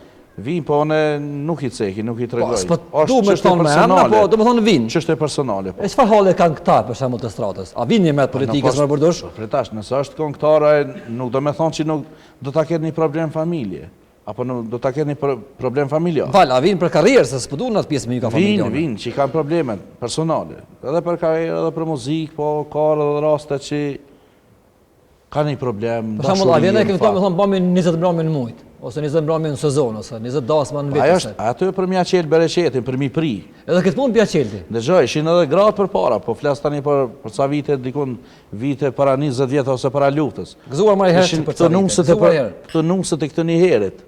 Vinë, po une nuk i ceki, nuk i tregoj. Du me thonë me emna, po du me thonë vinë? Qështë e personale, po. E qëfar halë e kanë këta për shemull të stratës? A vinë një metë politikës më bërdush? Pretash, nëse është këngëtara, nuk do me thonë që nuk do ta ketë një problem familje. Apo do ta ketë një problem familjar. Val, a vinë për karrierë, se s'pëdu në atë pjesë me ju ka familjarë? Vinë, që i kanë problemet personale. Edhe për karrierë, edhe për muzikë, po ka edhe raste që ka një problem, për shemull, a vjene e këngëtarë me thonë, bëmi 20 mbrami në mujtë, ose 20 mbrëmje në sezon, ose 20 dasma në Ajo vit. është, aty për mja qelë bereqetin, për mi pri. Edhe këtë punë pja qelti. Dëgjoj, ishin edhe gratë për para, po flas tani për sa vite, dikun vite para 20 vjet ose para luftës. Gëzuar më herë Ishin për këto nusët e këtë një herit.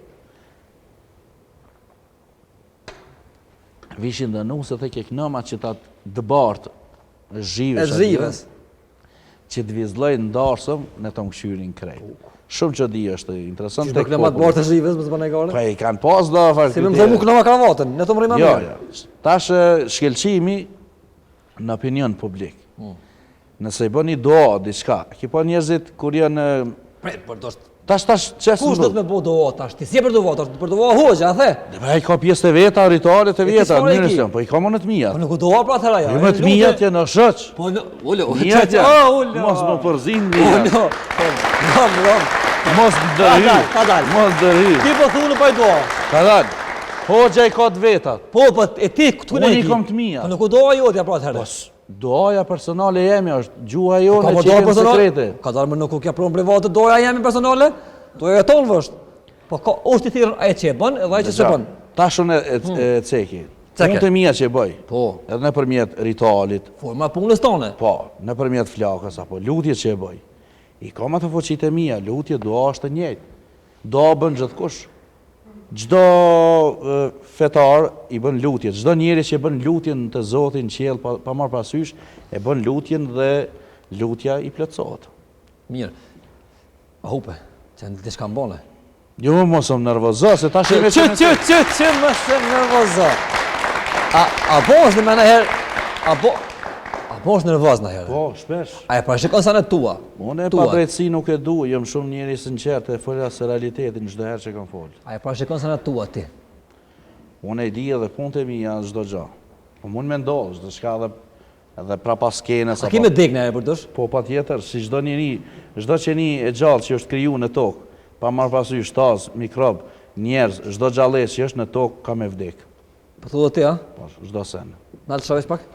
Vishin dhe nusët e keknëma që ta dëbartë zhives. Që të vizlojnë ndarsëm në të mkëshyrin krejt. Shumë që di është interesant tek popull. Që bërë të zhives, më të bënë e gare? Pa i kanë pas da farë Si me më thëmu kënëma kravatën, ne të më rima mirë. Jo, tash shkelqimi në opinion publik. Nëse i bëni doa, diçka, ki po njerëzit kur janë... Tash qesë Kush do të me bo doa tash? Ti si e për doa, tash për doa hoxha, a the? Dhe i ka pjesë të veta, ritualet të veta, njërës janë, po i ka më në të mijat. Po nuk u doa pra të raja. Jo më të mijat janë në shëq. Po në... Ullo, Mijat janë, mos më përzin mijat. Mos më dërhy. Ka dal. Mos dërhy. Ti po thunë pa i doa. Ka dal. Hoxha i ka të vetat. Po, e ti këtu në Unë i kam të mijat. Po nuk u doa jotja pra të herë. Doaja personale jemi është gjuha jone që jenë sekrete. Ka dalë më nuk u kja pronë private, doja jemi personale, doja e tonë vështë. Po ka është i thirën aje që e bën edhe aje që se bën. Ta shumë e ceki. Punë të mija që e bëj. Po. Edhe në përmjet ritualit. Forma punës tonë. Po, në përmjet flakës, apo lutje që e bëj. I kam atë fuqit e mija, lutje, dua është të njëjtë. Dua bën gjithkush. Gjdo fetar i bën lutjet, gjdo njeri që bën lutjen të Zotin qjell pa marrë pasysh, e bën lutjen dhe lutja i plotësohet. Mirë. A hupe, që në të shka mbone. Jo më mos më nervozo, se ta shime që më se nervozo. A po është në mene herë, a po është nervoz në herë. Po, shpesh. A e parashikon sa në tua? Unë e pa drejtësi nuk e du, jëmë shumë njeri sinqert e folja se realitetin çdo herë që kam folë. A e parashikon sa në tua ti? Unë e di edhe punët e mija çdo gjë. Po mund me ndodhë, çdo shka edhe pra pas kenës. A ki me dek në e përdësh? Po pa tjetër, si çdo njeri, çdo qeni e gjallë që është kriju në tokë, pa marrë pasysh shtaz, mikrob, njerëz, çdo gjallës që është në tokë ka me vdek. Po thu dhe ti, a? Po, çdo sen. Nalë të shavesh pak?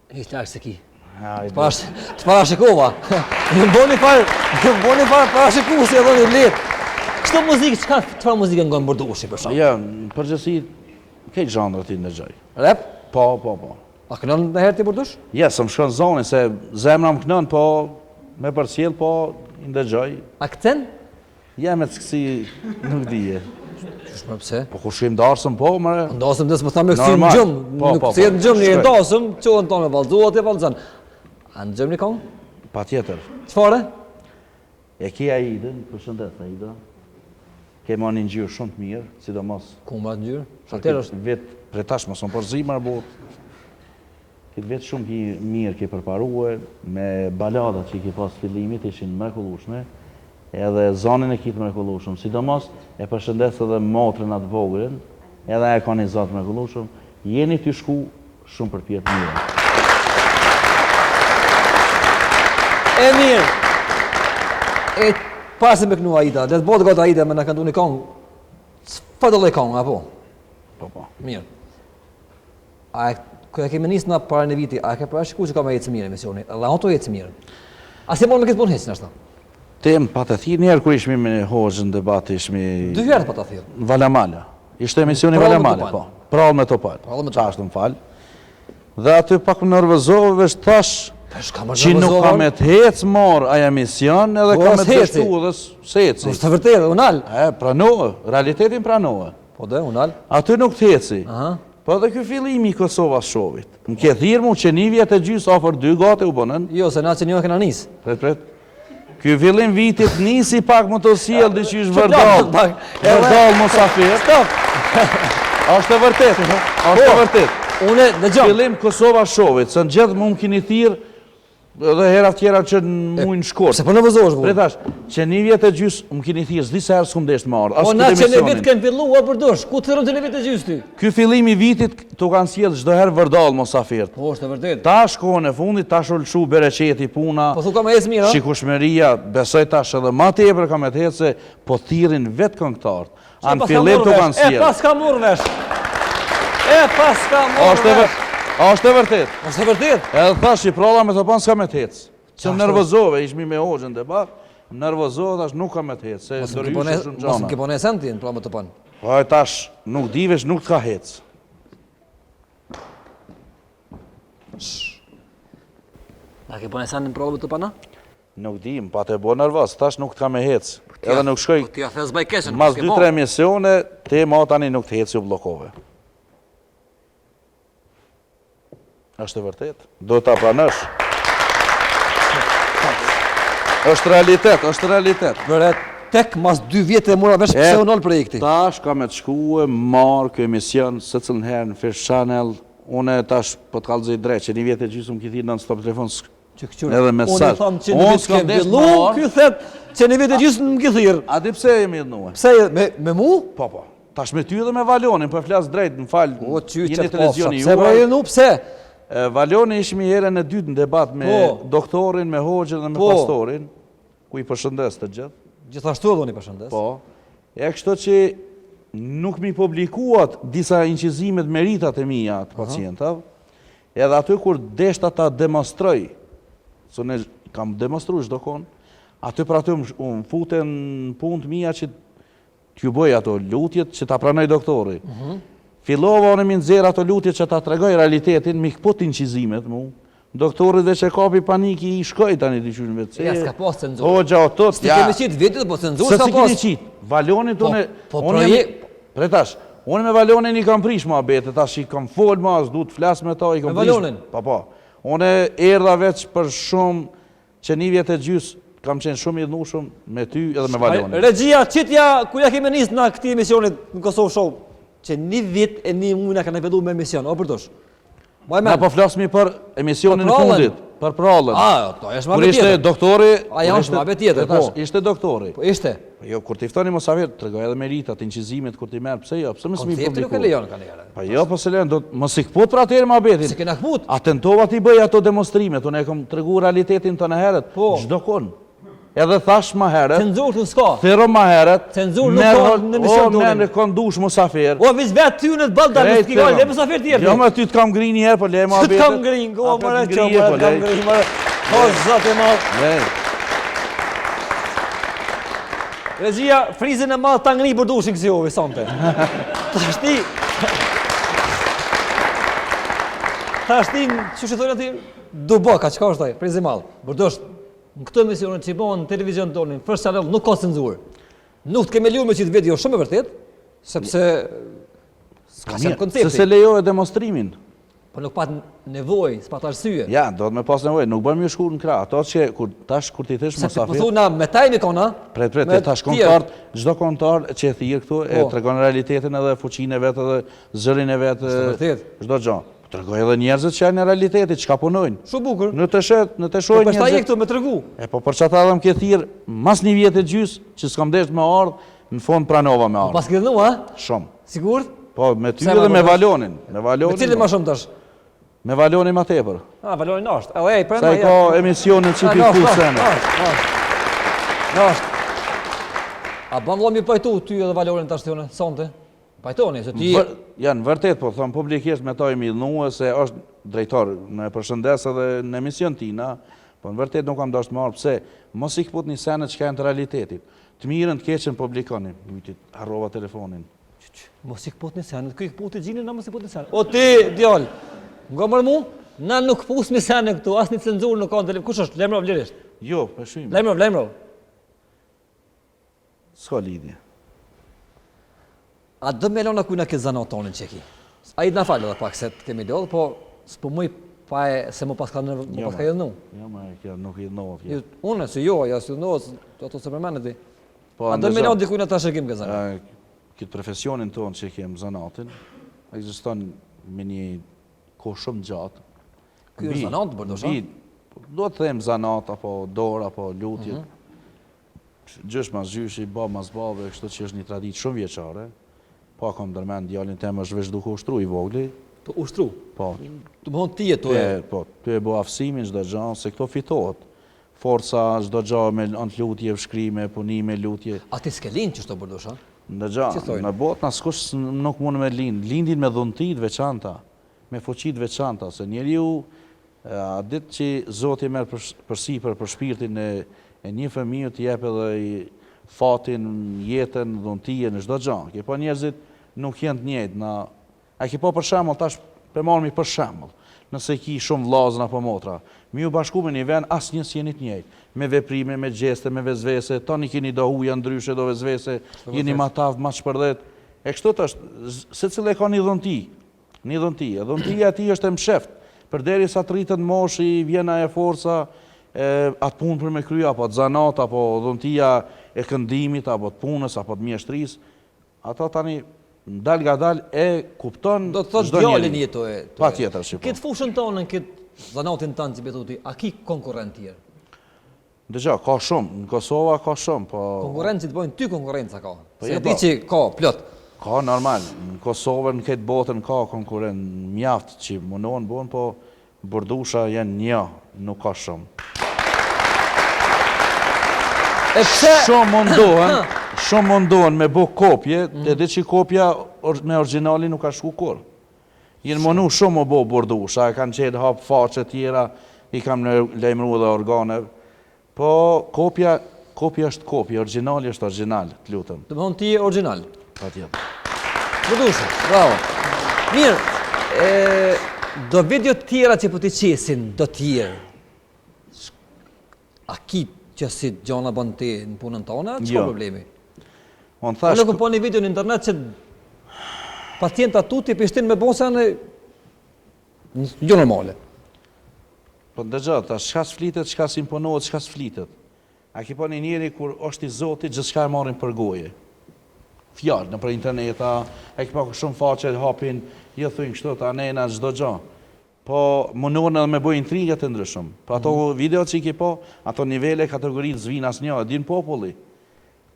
Ishtë larkë se ki. Hajde. Të parashikova. Në mboni farë parashikusi e dhoni letë. Kështu muzikë, çfarë muzikë nga mbërdushi për shumë? Ja, në përgjësi, kejtë zhandrë ti në gjoj. Rap? Po. A kënon në herë ti përdush? Ja, së më shkon zoni, se zemra më kënon, po me përcjell, po i ndëgjoj. Akcent? Ja, me të kësi nuk dije. Shme pëse? Po kur shkrim darsëm, po, mëre. Ndasëm dhe së më thamë e kësi në gjëmë. Nuk kësi në gjëmë, një ndasëm, qohën tonë me valzuat e valzan. A në gjëmë një kongë? Pa tjetër. Qëfare? E ki Aidën, përshëndet Aida. Ke ma një ngjyrë shumë të mirë, sidomos. Ku ma të njërë? Atër është? Vetë, pre tash më sonë përzimar, bo. Këtë vetë shumë ki mirë ke përparuë, me baladat që i ke pas fillimit, ishin mrekullueshme, edhe zonin e kitë mrekullueshëm. Sidomos, e përshëndes edhe motrën atë vogërin, edhe e ka një zotë mrekullueshëm, jeni t'ju shku shumë për pjetë mirë. E mirë! E pasi me kënu Aida, dhe të botë gëtë Aida me në këndu një kongë, s'fa të lej kongë, apo? Po. Mirë. A e kërë kemi njësë në para në viti, a e ke parashiku që ka me jetës mirë emisioni, edhe ato jetës mirë. A si mund me këtë punë heqë nështë? Tem pa të thirë njerë kër ishmi me hoxhën debat, ishmi... 2 herë pa të thirë. Valamala. Ishte emisioni Prallë me Valamala, Topal. po. Prallë me Topal. Prallë me Qa është më falë. Dhe aty pak më nervozove, vesh tash që nuk ka me të hecë marë aja emision, edhe ka me të dështu edhe seci. Është të vërtetë, unal. Pranohë, realitetin pranohë. Po dhe, unal. Aty nuk të heci. Aha. Po dhe kjo fillimi i Kosovas shovit. Më ke thirë mu që një vjetë e gjysë afer 2 gate u bënën. Jo, se na që një kena nisë. Pret. Ky fillim vitit nisi pak më të sjell diqysh vërdall. Vërdall mosafir. Stop. Është e vërtet. Është e vërtet. Unë dëgjoj. Fillim Kosova shovit, se në gjithë mund keni thirr edhe hera tjera që në mujnë shkort. Se po nervozohesh bu. Pretash, që një vjet e gjys më keni thirr s'di se herë s'kum desh të marr. Po na që në vit kem filluar për dosh, ku të rëndë në vit e gjys ty? Ky fillim i vitit tu kanë sjell çdo herë vërdall mosafir. Po është e vërtet. Tash kohën e fundit tash u lshu bereqeti puna. Po thu ka me ecë mirë, a? Shikueshmëria, besoj tash edhe më tepër ka me të ecë se po thirrin vet këngëtarët. An fillim tu kanë sjell. E pas ka murr vesh. E pas ka murr vesh. Është e vërtet. Është e vërtet. Edhe thash i pralla me të pan s'ka me të ecë. Që nervozove, ishmi me hoxhën debat, nervozohet, nuk ka me të hecë, se Mos do më rryshë shumë gjana. Mos më kipone sentin, pra më të panë. Po e tash, nuk divesh, nuk të ka hecë. A kipone sentin pra më të pana? Nuk dim, pa të bo nervoz, tash nuk të ka me hecë. Edhe nuk shkoj, Po t'ja thes bajkeshen. mas 2-3 misione, te ma tani nuk të hecë ju blokove. Është e vërtet, do ta pranësh. Është realitet. Vëre, tek mas 2 vjetë e mura vesh pse u nol projekti. Tash ka me të shkue, marë kjo emision, se cilën herë në Fish Channel, une tash po të kalëzoj drejt, që një vjetë e gjysëm këti non stop telefon, edhe mesazh. Unë i thamë që në vitë kem fillu, kjo thet që një vjetë e gjysëm më këthirë. A di pse jemi dhënue? Pse, me mu? Po. Tash me ty dhe me Valionin, po e flas drejt, më fal. O, qyqet jeni pasha, televizioni pse pra jenu, pse? Valioni ishmi herën e dytë në debat me doktorin, me hoxhën dhe me pastorin, ku i përshëndes të gjithë. Gjithashtu edhe unë i përshëndes. Po. E kështu që nuk mi publikuat disa incizimet meritat e mia të pacientave, edhe aty kur deshta ta demonstroj, se ne kam demonstru çdo kon, aty për aty unë futen punë të mia që t'ju bëj ato lutjet që ta pranoj doktori. Fillova unë mi nxjerr ato lutjet që ta tregoj realitetin, mi këput incizimet mu. Doktori dhe që kapi paniki i shkoj tani t'i qysh në vetëse. Ja, s'ka pas cenzurë. Hoxha o tot, S'ti kemi qitë vitit, po cenzurë s'ka Se si pas. keni qitë, Valionit unë... Po projekt... Pretash, unë me Valionin i kam prish ma bete, tash i kam fol ma, s'du të flas me ta, i kam Me prish... Valionin? Po. Unë erdha veç për shumë që një vjetë e gjys, kam qenë shumë i dhnushëm me ty edhe me Valionin. Regjia, qitja, ku ja kemi nisë nga këti emisionit në Kosovë Show, që një vit e një mujna ka në vedu me emision, o përdosh? Na po flasmi për emisionin e fundit, për prallën. To është ma Kur be tjetër. ishte doktori... Aja është ma be tjetër, po. Ishte doktori. Po ishte. Jo, kur t'i ftoni mos avet, tregoj edhe meritat, incizimet kur t'i merr, pse jo? Pse mos mi Koncepti nuk e publiku? lejon ka njëra. Po jo, po se lejon, do mos i kput për atëherë më abetin. Se kena këput. A tentova t'i bëj ato demonstrimet, unë e kam tregu realitetin tonë herët, çdo kon. Edhe thash më herët, Cenzurë të s'ka. thero më herët, Cenzurë nuk ka në emision tonë. Ne kondush musafir. O, vis vetë ty në të balda, në t'ki gajnë, le mësafir tjerë. Jo, më ty t'kam ngri një herë, po le më abetin. Ty t'kam ngrin, go, mërë që, mërë t'kam ngrin, mërë. O, zate malë. Regjia, frizin e malë t'a ngri për dushin kësi ovi, sante. Ta shtin, që thojnë ati, dubo, ka qka është taj, frizin malë. Bërdosh, në këtë emisionet që i bëhen në televizion tonin, First Channel nuk ka cenzurë. Nuk të keme liur me qitë video shumë e vërtet, sepse s'ka qenë koncepti. Se se lejohet demonstrimin. Po nuk pat nevojë, s'pat arsye. Ja, do të me pas nevojë, nuk bëm ju shku në krah. Ato që kur ti thesh Se po musafir. thuna me tajmi kona. Pret, tash kontar, çdo kontar që e thirr këtu e tregon realitetin edhe fuqinë e vet edhe zërin e vet. Çdo gjë. Tregoj edhe njerëzit që janë në realiteti, çka punojnë. Shumë bukur. Në të shet, në të shohë njerëzit. Po pastaj njerëzit. këtu me tregu. E po për çata edhe më ke thirr mas një vjet e gjys që s'kam desh me ardh, në fond pranova me ardh. Pas ke dhënë, a? Shumë. Sigurt? Po me ty edhe me Valionin. Me Valionin. Me cilin më shumë tash? Me Valionin më tepër. Valionin është. Ej, prandaj. Sa i ka emisionin që pi kusene. Është. A bëm vëllai pajtu ty edhe Valionin tash thonë sonte? Pajtoni se ti janë vërtet, po thon publikisht me to i millnue se është drejtor, në përshëndes edhe në emision tina, po në vërtet nuk kam dashur të marr pse mos i kputni senet që kanë të realitetit. Të mirën të keqen publikoni, mytit harrova telefonin. Mos i kputni senet, kë i kputi gjinin, na mos i kputni senet. O ti djal, ngomër mu, na nuk pusmi senet këtu, asnjë cenzurë nuk ka në televizor. Kush është? Lemrov vlerisht. Jo, peshim. Lemrov. S'ka lidhje. A do me lona kujna këtë zanat tonin që ki? A i të na falë edhe pak se të kemi lodhë, po s'po muj pa e se më pas ka jedhënu. Jo, ma kjo nuk jedhënohet. Unë, se jo, ja si jedhënohet, ato se përmenet ti. A do me lona dikujna ta shëkim këtë zanat? Këtë profesionin tonë që kemë zanatin, ekziston me një kohë shumë gjatë. Kjo është zanat, bërdosha? Do të them zanat, apo dorë, apo lutjet. Gjësh mas gjyshi, bab mas babe, kështu që është një traditë shumë vjeçare. Po kam ndërmend djalin tem është veç duke ushtru i vogli. Po ushtru? Po. Të bëhon ti e to e? Po, ty e bo aftësimin çdo gjë, se këto fitohet. Forca çdo gjë me lutje, shkrime, punime, lutje. A ti s'ke lind që shto bërdosha? Në botë na skush nuk mund me lind. Lindin me dhunti të veçanta, me fuqi të veçanta, se njeriu a ditë që Zoti merr përsipër për shpirtin E një fëmijë të jep edhe i fatin, jetën, dhuntinë, në çdo gjë. Ke po njerëzit nuk janë të njëjtë. A ke po për shembull tash për marrmi për shembull. Nëse ki shumë vllazën apo motra, mi u bashku me një vend asnjë s'jeni të njëjtë. Me veprime, me gjeste, me vezvese, tani keni do huja ndryshe, do vezvese, jeni ma tavë, ma shpërdhet. E kështu është, secili ka një dhunti. Një dhunti. E dhuntia e tij është e msheft. Përderisa të rritet moshi, vjen ajo forca, atë punë për me krye, apo të zanat, apo dhuntia e këndimit, apo të punës, apo të mjeshtrisë, ata tani dal nga dal e kupton. Do të thotë djalin jetoje. Patjetër, shiko. Këtë fushën tonë, këtë zanatin tanë që betuti, a ki konkurrent tjerë? Dëgja, ka shumë, në Kosova ka shumë, po... Konkurrencit bojnë ty konkurenca ka. Se jo, di që ka plot. Ka normal, në Kosovë në këtë botën ka konkurent mjaft që mundohen bojnë, po burdusha janë një, nuk ka shumë. E pse? Shumë mundohen me bo kopje, edhe që kopja me originali nuk ka shku kur. Jenë mundu shumë me bo burdusha, e kanë qenë hap faqe tjera, i kam lejmru dhe organe. Po kopja është kopja, originali është original, të lutëm. Të më thonë ti e original. Pa tjetë. Burdusha, bravo. Mirë, do video tjera që po t'i qesin, do tjerë. A ki që si gjona bën ti në punën tona, që ka problemi? Unë nuk po një video në internet që pacienta tuti pishtin me bosa në gjë normale. Po ndëgjë, ta shka s'flitet, shka s'imponohet, shka s'flitet. A ki po një njeri kur është i Zotit, gjithë shka e marrin për goje. Fjallë, në për interneta, a ki po shumë faqe, hapin, jo thujnë kështu, ta nejna, gjdo gjë. Po mundohen edhe me bojë intrigat të ndryshëm. Po ato video që i ki po, ato nivele, kategoritë zvin as një, din populli.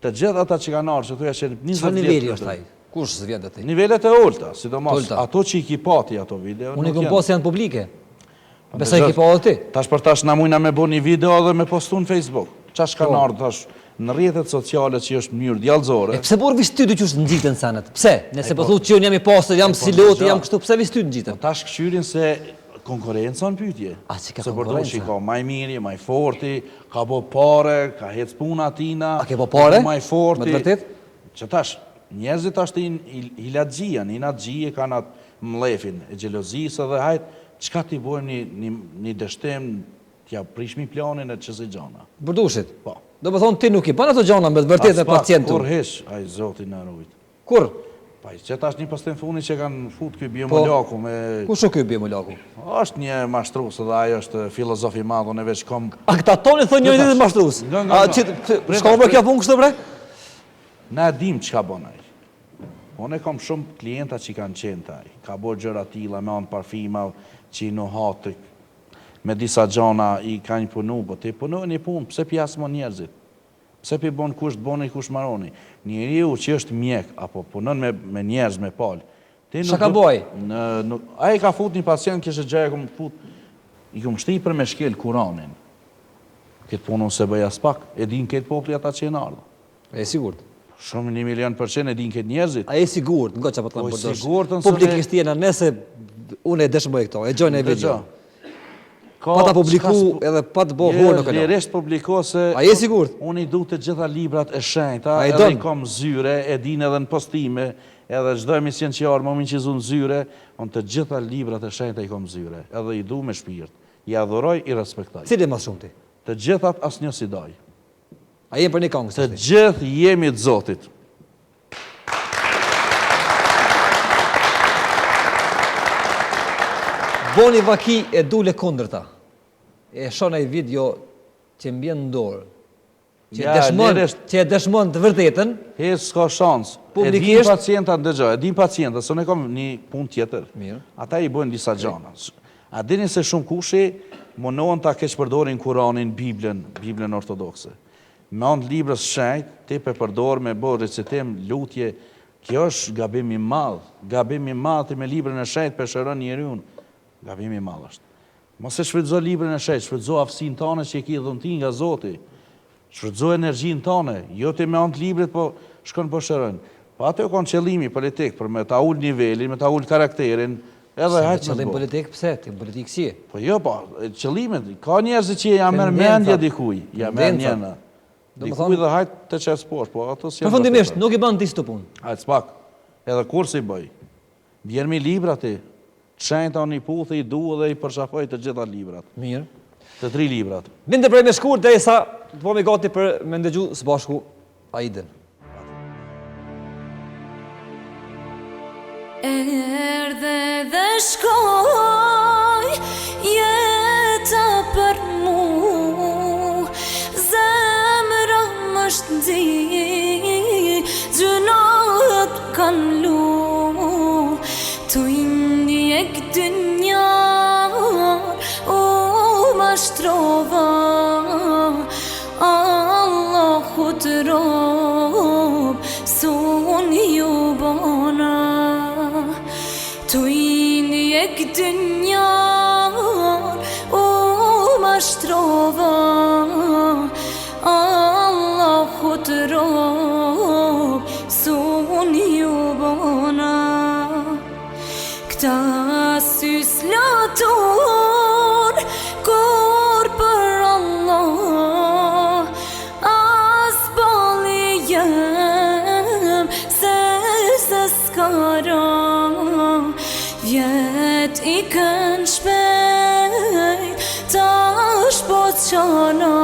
Të gjithë ata që kanë arë, që thuja që 20 Çfarë niveli është ai? Kush s'vjen aty? Nivelet e ulta, sidomos ato që i ki pati ato video. Unë i kom posë janë publike. Besoj ki po edhe ti. Tash për tash na mujna me bo një video dhe me postu në Facebook. Qash kanë ardhur tash në rrjetet sociale që është mënyrë djallëzore. E pse por vi ty që ngjiten senet? Pse? Nëse po thuhet që unë jam i pastër, jam siloti, jam kështu, pse vi ty ngjiten? Tash këshyrin se konkurenca në pyetje. A si ka se konkurenca? Se ka maj miri, maj forti, ka bo pare, ka hec puna atina. A ke bo pare? Maj forti. Me të vërtet? Që tash, njerëzit ashtë hilatëgjia, inatëgjie kanë atë mlefin e gjelozisë dhe hajtë, qka ti bojmë një dështem t'ja prishmi planin e qësi gjana. Burdushit? Po. Do më thonë ti nuk i banë ato gjana me të vërtet e pacientu. Kur hesh, aj zotin në rujt. Kur? Pa, që tash një pastem funi që kanë fut këj biomolaku me... Ku shë këj biomolaku? Është një mashtrus dhe ajo është filozofi madhën e veç kom... A këta toni thë një ditë mashtrus? Shka më kja punë kështë bre? Na dim që ka bon aj. Unë e kom shumë klienta që kanë qenë taj. Ka bo gjëra tila me anë parfima që i në hatë me disa gjana i ka një punu, po ti punu një punë, pse pjasë më njerëzit? Pse pi bon kush të boni, kush maroni? Njeriu që është mjek, apo punon me njerëz, me palë. Qa ka boj? A i ka fut një pacient, kështë gjëja i kom shti për me shkel Kuranin. Këtë punu se bëja spak, e din këtë popli ata që e në ardhë. E sigurt. Shumë 1.000.000% e din këtë njerëzit. A e sigurt, nga që po të lamë përdojsh. Publikisht jena nëse unë e dëshmoj këto, e gjojnë e video. Pa ta publiku edhe pa të bo horë në këllon. Lirisht publiko se... A je sigurt? Unë i du të gjitha librat e shenjta, edhe i kom zyre, e din edhe në postime, edhe gjdo emision që jarë, më minë që zunë zyre, unë të gjitha librat e shenjta i kom zyre, edhe i du me shpirt, i adhuroj, i respektaj. Cili mas shumë ti? Të gjithat as një si daj. A jem për një kongës? Të gjithë jemi të Zotit. Boni vaki e dule kondrëta. E shona i video që mbjen në dorë. Që e dëshmon të vërtetën. E s'ka shansë. E din pacienta në dëgjoj, e din pacienta, së ne kom një pun tjetër. Ata i bojnë disa gjana. A dini se shumë kushi mundohen ta keq përdorin Kuranin, Biblën ortodokse. Me anë librës shenjt, ti pe përdor me bo recitim, lutje, kjo është gabim i madh. Gabim i madh ti me librën e shenjt peshëron njeriun. Gabim i madh është. Mos e shfrytëzo librën e shenjt, shfrytëzo aftësinë tënde që e ke dhuntin nga Zoti. Shfrytëzo energjinë tënde, jo ti me anë të librit po shkon po shëron. Po ato kanë qëllimi politik për me ta ul nivelin, me ta ul karakterin, Edhe hajtë Qëllim më politik, pse? Ti politik si e? Po jo, po, qëllimet, ka njerëzit që ja merr mendje dikuj, ja merr njëna. Dikuj dhe hajtë të qesë poshtë, po ato si... Përfundimisht, nuk i bën ti të punë. Hajtë s'pak, edhe kur si bëj. Bjermi libra ti, qenjta një puthë, i du dhe i përshafoj të gjitha librat. Mirë. Të 3 librat. Vinde prej me shkurt dhe sa të po me gati për me ndëgju së bashku Aidën. Erdhe dhe shkoj jeta për mu, zemra më shtë gjënat kanë lu, të indjek dënjar u mashtrova, Allahu të rob, son ju bona. Tu indjek dënjar u mashtrova, Allahu të rob, son ju bona. Këta syslator kur për Allah, as bali jem se s'kara. Vjet i kën shpejt, tash po qana,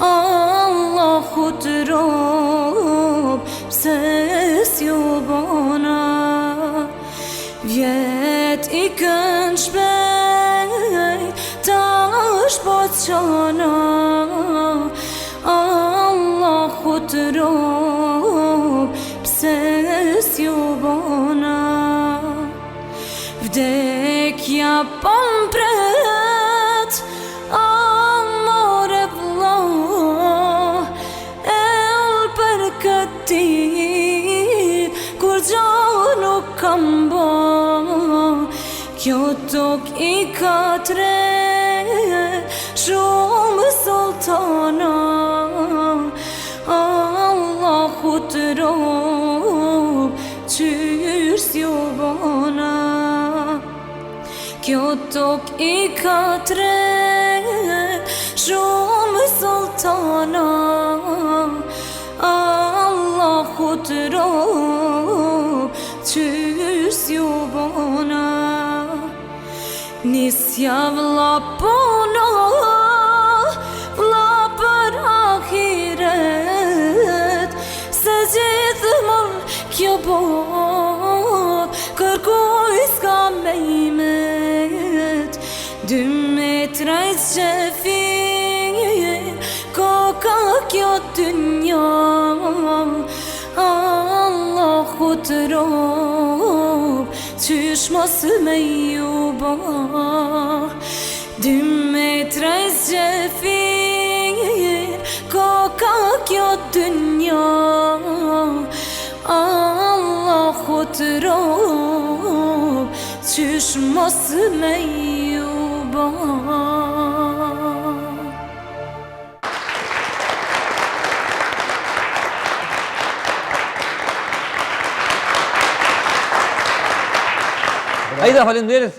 Allahu të rob, pse s'ju bona. Vjet i kën shpejt, tash po qana, Allahu të rob, pse s'ju bona. Vdekja po m'pret, amore vlla, el për këtë dit, kur gjo nuk kam bo. Kjo tok i ka tret, shumë sultana, Allahu të rob, qysh ju bona. Kjo tok i ka tret, shumë sultana, Allahu të rob, qysh ju bona. Nisja vlla puna, vlla për ahiret, se gjithmonë kjo bot, kërkuj s'ka me imet. 2 metra i qefir, koka kjo dynja, Allahu të rob, qysh mos me ju ba. 2 metra i qefir, koka kjo dynja, Allahu të rob, qysh mos me ju ba. Aida, falenderit.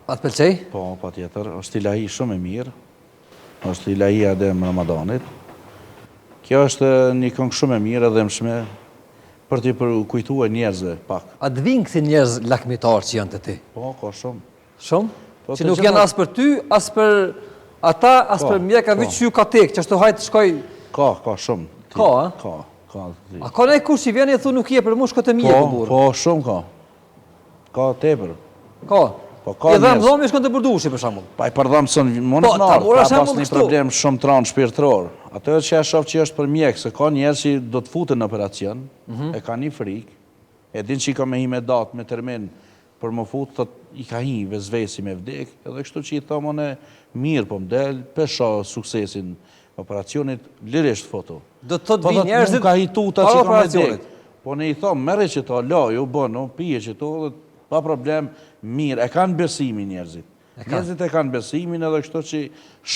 Pa të pëlqej? Po, pa tjetër, është ilahi shumë e mirë, është ilahi Adem Ramadanit. Kjo është një këngë shumë e mirë edhe mshme për t'i kujtuar njerëzve pak. A të vinë kësi njerëz lakmitar që janë të ti? Po, ka shumë. Shumë? Po, Që nuk janë as për ty, as për ata, as për mjeka po. që ju ka tek, që ashtu hajtë shkoj... Ka shumë. Ka, a? Ka. A ka nej kush që vjen e thu nuk je për mu shko të mje për burë? Po, shumë ka. Ka tepër. Ka? Po, ka I dhëmë njerëz. dhomi shkon të përdushi për shambull. Pa i përdhëmë së në mundë Po, të ta narë, mora ka shembull pas një kështu. problem shumë tranë shpirtëror. Ato që e shoh që është për mjek, se ka njerëz që do të futen në operacion, e ka një frikë, e din që i ka me hi me datë, me termin, për më futë, thot, i ka hi vezvesi me vdek, edhe kështu që i thomon e mirë po mdel, pesha suksesin operacionit, lirisht foto. Do të thotë Po vi thot, njerëzit nuk ka hi tuta para që ka me operacionit. vdek. Po ne i thomë, merre që to, la, ju bëno, pije që to, dhe pa problem, mirë, e kanë besimin njerëzit. Njerëzit e kanë besimin edhe kështu që